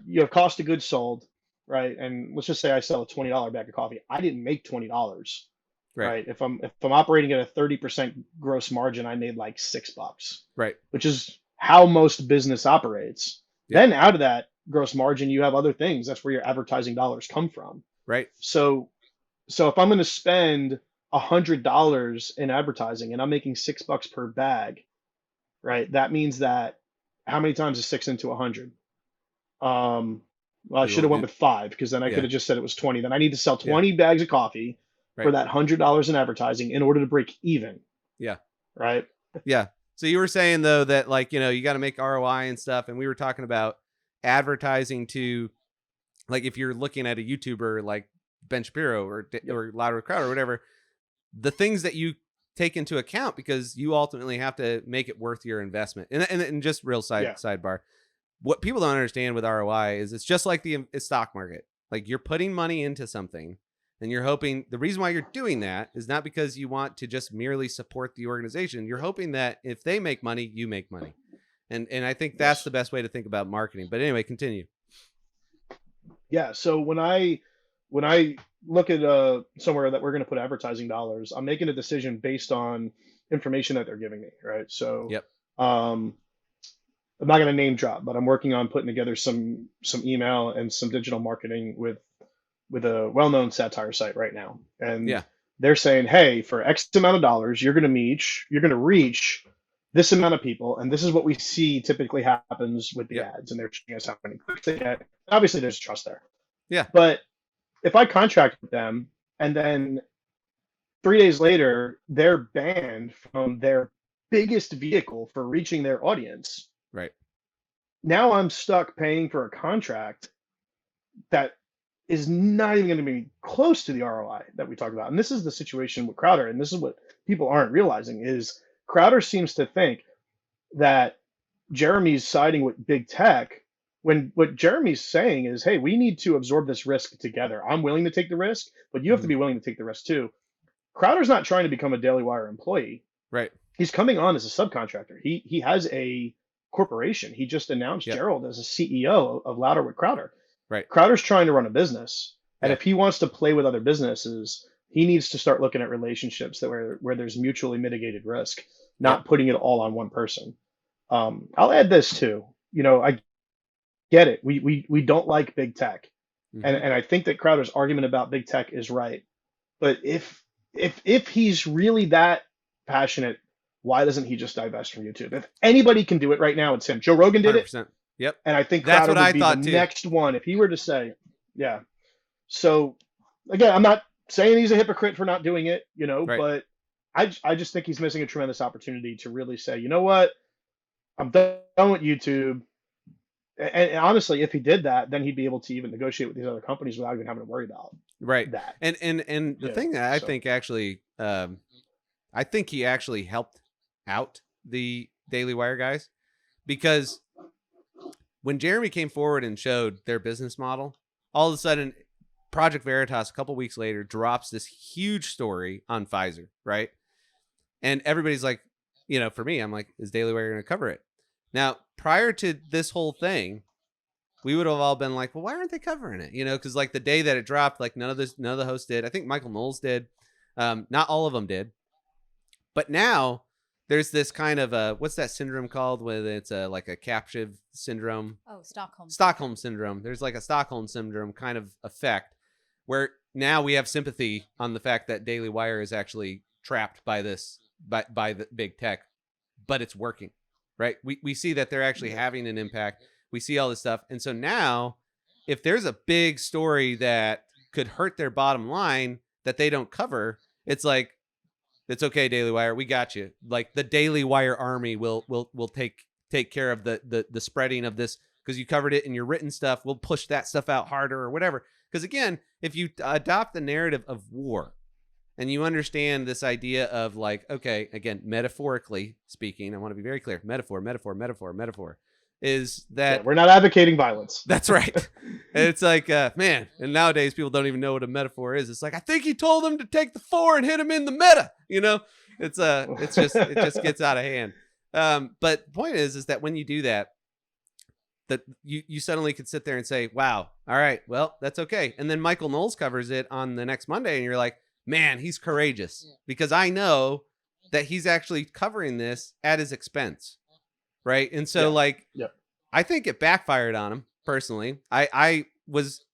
you have cost of goods sold, right? And let's just say I sell a $20 bag of coffee. I didn't make $20, Right. right? If I'm operating at a 30% gross margin, I made like $6, Right. which is how most business operates. Yep. Then out of that gross margin, you have other things. That's where your advertising dollars come from. Right. So if I'm going to spend $100 in advertising and I'm making $6 per bag, right? That means that how many times is six into 100? Well, I should have went with five because then I could Yeah. have just said it was 20. Then I need to sell Yeah. 20 bags of coffee for Right. that $100 in advertising in order to break even, Yeah. right? Yeah. So you were saying though that like, you got to make ROI and stuff. And we were talking about advertising to, like, if you're looking at a YouTuber like Ben Shapiro or Louder with Crowder or whatever, the things that you take into account, because you ultimately have to make it worth your investment. And just real sidebar, what people don't understand with ROI is it's just like the stock market. Like, you're putting money into something and you're hoping, the reason why you're doing that is not because you want to just merely support the organization. You're hoping that if they make money, you make money. And I think that's the best way to think about marketing. But anyway, continue. Yeah. So when I look at somewhere that we're going to put advertising dollars, I'm making a decision based on information that they're giving me, right? So Yep. um, I'm not going to name drop, but I'm working on putting together some email and some digital marketing with a well-known satire site right now, and they're saying, hey, for X amount of dollars, you're going to reach this amount of people, and this is what we see typically happens with the ads, and they're showing us how many clicks they get. Obviously, there's trust there. Yeah. But if I contract with them and then 3 days later they're banned from their biggest vehicle for reaching their audience, right? Now I'm stuck paying for a contract that is not even going to be close to the ROI that we talked about. And this is the situation with Crowder, and this is what people aren't realizing is Crowder seems to think that Jeremy's siding with big tech, when what Jeremy's saying is, hey, we need to absorb this risk together. I'm willing to take the risk, but you have to be willing to take the risk too. Crowder's not trying to become a Daily Wire employee. Right. He's coming on as a subcontractor. He has a corporation. He just announced Gerald as a CEO of Louder with Crowder. Right. Crowder's trying to run a business. And if he wants to play with other businesses, he needs to start looking at relationships that where there's mutually mitigated risk, not putting it all on one person. I'll add this too. I get it. We don't like big tech. And I think that Crowder's argument about big tech is right. But if he's really that passionate, why doesn't he just divest from YouTube? If anybody can do it right now, it's him. Joe Rogan did 100%. Yep. And I think that's Crowder what would I be thought the too. next one if he were to say, yeah. So again, I'm not saying he's a hypocrite for not doing it, but I just think he's missing a tremendous opportunity to really say, you know what, I'm done with YouTube. And honestly, if he did that, then he'd be able to even negotiate with these other companies without even having to worry about that. And the thing that I think actually, I think he actually helped out the Daily Wire guys, because when Jeremy came forward and showed their business model, all of a sudden Project Veritas a couple weeks later drops this huge story on Pfizer, right? And everybody's like, for me, I'm like, is Daily Wire going to cover it? Now, prior to this whole thing, we would have all been like, well, why aren't they covering it? Because like the day that it dropped, like none of the hosts did. I think Michael Knowles did. Not all of them did. But now there's this kind of what's that syndrome called? When it's like a captive syndrome. Oh, Stockholm. Stockholm syndrome. There's like a Stockholm syndrome kind of effect where now we have sympathy on the fact that Daily Wire is actually trapped by this, by the big tech, but it's working, right? We see that they're actually having an impact. We see all this stuff. And so now if there's a big story that could hurt their bottom line that they don't cover, it's like, it's okay, Daily Wire, we got you. Like the Daily Wire army will take care of the spreading of this, because you covered it in your written stuff. We'll push that stuff out harder or whatever. Because again, if you adopt the narrative of war and you understand this idea of like, okay, again, metaphorically speaking, I want to be very clear. Metaphor is that we're not advocating violence. That's right. And it's like, man, and nowadays people don't even know what a metaphor is. It's like, I think he told him to take the 4 and hit him in the meta. It just gets out of hand. But the point is that when you do that, that you suddenly could sit there and say, wow, all right, well, that's okay. And then Michael Knowles covers it on the next Monday, and you're like, man, he's courageous, because I know that he's actually covering this at his expense. Right. And so like, I think it backfired on him personally. I was,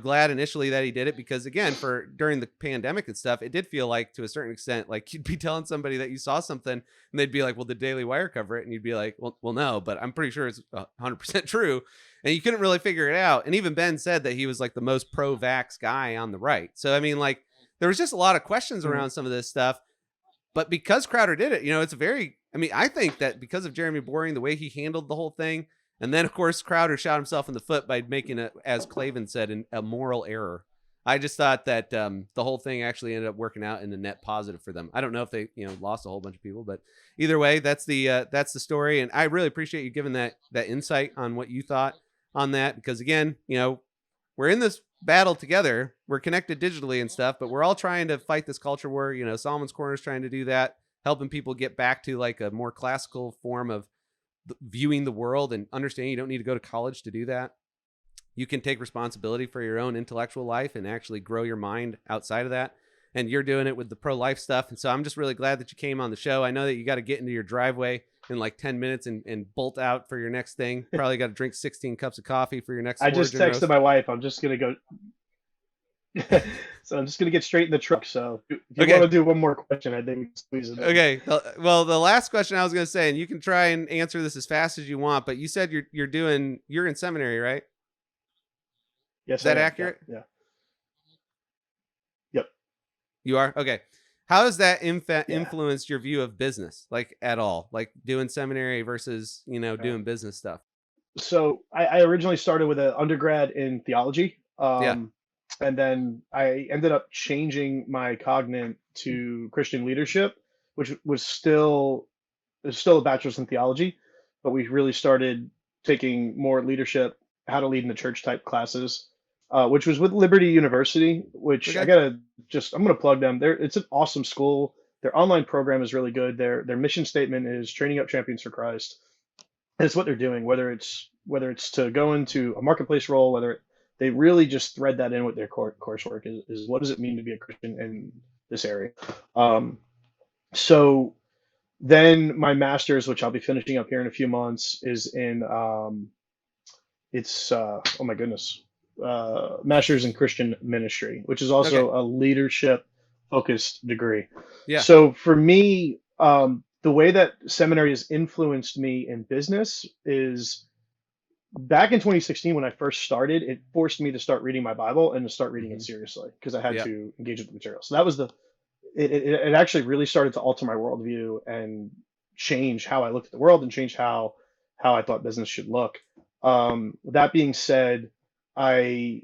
glad initially that he did it, because again, during the pandemic and stuff, it did feel like to a certain extent, like you'd be telling somebody that you saw something and they'd be like, well, the Daily Wire cover it. And you'd be like, well, no, but I'm pretty sure it's 100% true. And you couldn't really figure it out. And even Ben said that he was like the most pro-vax guy on the right. So, I mean, like, there was just a lot of questions around some of this stuff. But because Crowder did it, I think that because of Jeremy Boring, the way he handled the whole thing, and then, of course, Crowder shot himself in the foot by making it, as Clavin said, a moral error. I just thought that the whole thing actually ended up working out in a net positive for them. I don't know if they, lost a whole bunch of people, but either way, that's the story. And I really appreciate you giving that insight on what you thought on that, because again, we're in this battle together. We're connected digitally and stuff, but we're all trying to fight this culture war. Solomon's Corner is trying to do that, helping people get back to like a more classical form of viewing the world and understanding you don't need to go to college to do that. You can take responsibility for your own intellectual life and actually grow your mind outside of that. And you're doing it with the pro-life stuff. And so I'm just really glad that you came on the show. I know that you got to get into your driveway in like 10 minutes and bolt out for your next thing. Probably got to drink 16 cups of coffee for your next. I just texted roast. my wife. I'm just going to go. So I'm just going to get straight in the truck. So if you want to do one more question, I think we can squeeze it in. Okay. Well, the last question I was going to say, and you can try and answer this as fast as you want, but you said you're in seminary, right? Yes. Is that accurate? Yeah. Yep. You are? Okay. How has that influenced your view of business, like at all, like doing seminary versus, doing business stuff? So I originally started with an undergrad in theology. And then I ended up changing my cognate to Christian leadership, which was still a bachelor's in theology, but we really started taking more leadership, how to lead in the church type classes, which was with Liberty University, which I'm going to plug them. It's an awesome school. Their online program is really good. Their mission statement is training up champions for Christ. And it's what they're doing, whether it's to go into a marketplace role, they really just thread that in with their coursework is what does it mean to be a Christian in this area. So then my master's, which I'll be finishing up here in a few months, is in master's in Christian ministry, which is also a leadership focused degree. Yeah. So for me, the way that seminary has influenced me in business is back in 2016, when I first started, it forced me to start reading my Bible and to start reading it seriously, because I had to engage with the material. So that was it actually really started to alter my worldview and change how I looked at the world and change how I thought business should look. That being said, I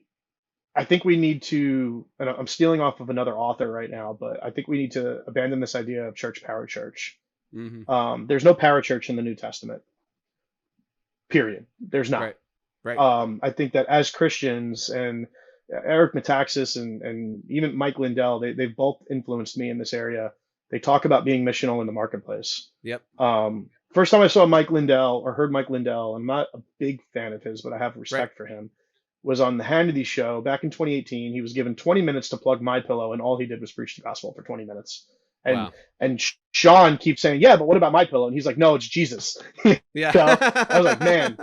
think we need to, and I'm stealing off of another author right now, but I think we need to abandon this idea of church parachurch. There's no parachurch in the New Testament. Period. There's not. Right. I think that as Christians, and Eric Metaxas and even Mike Lindell, they've both influenced me in this area. They talk about being missional in the marketplace. Yep. First time I saw Mike Lindell or heard Mike Lindell, I'm not a big fan of his, but I have respect for him, was on the Hannity show back in 2018. He was given 20 minutes to plug MyPillow, and all he did was preach the gospel for 20 minutes. And Sean keeps saying, yeah, but what about MyPillow? And he's like, no, it's Jesus. Yeah. So I was like, man,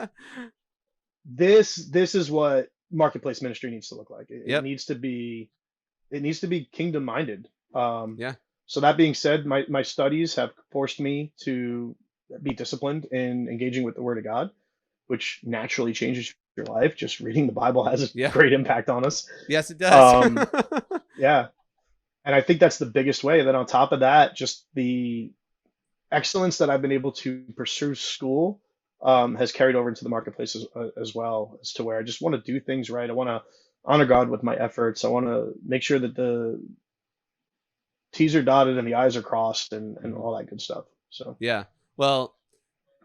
this is what marketplace ministry needs to look like. It needs to be kingdom minded. So that being said, my studies have forced me to be disciplined in engaging with the Word of God, which naturally changes your life. Just reading the Bible has a great impact on us. Yes, it does. Yeah. And I think that's the biggest way. And then on top of that, just the excellence that I've been able to pursue school has carried over into the marketplace as well, as to where I just want to do things right. I want to honor God with my efforts. I want to make sure that the T's are dotted and the I's are crossed and all that good stuff. So yeah. Well,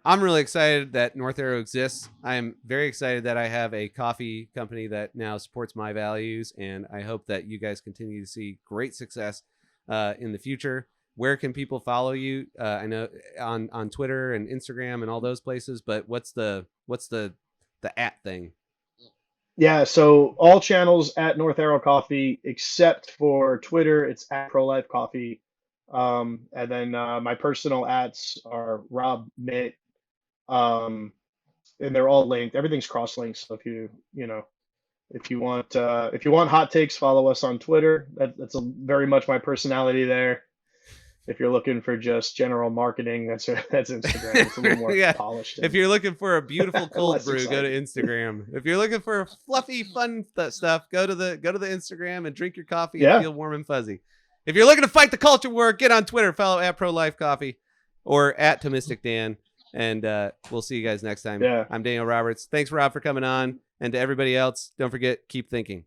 I'm really excited that North Arrow exists. I'm very excited that I have a coffee company that now supports my values, and I hope that you guys continue to see great success in the future. Where can people follow you? I know on Twitter and Instagram and all those places, but what's the the at thing. Yeah, so all channels at North Arrow Coffee except for Twitter, it's at Pro Life Coffee. And then my personal ats are Rob Mitt, um, and they're all linked. Everything's cross-linked. So if you want hot takes, follow us on Twitter. That's very much my personality there. If you're looking for just general marketing, that's Instagram. It's a little more Yeah. polished If and you're looking for a beautiful cold less brew, go to exciting. Instagram. If you're looking for fluffy, fun stuff, go to the Instagram and drink your coffee and Yeah, feel warm and fuzzy. If you're looking to fight the culture war, get on Twitter, follow at Pro Life Coffee or at Tomistic Dan, and we'll see you guys next time. yeah. I'm Daniel Roberts. Thanks, Rob, for coming on, and to everybody else, don't forget, keep thinking.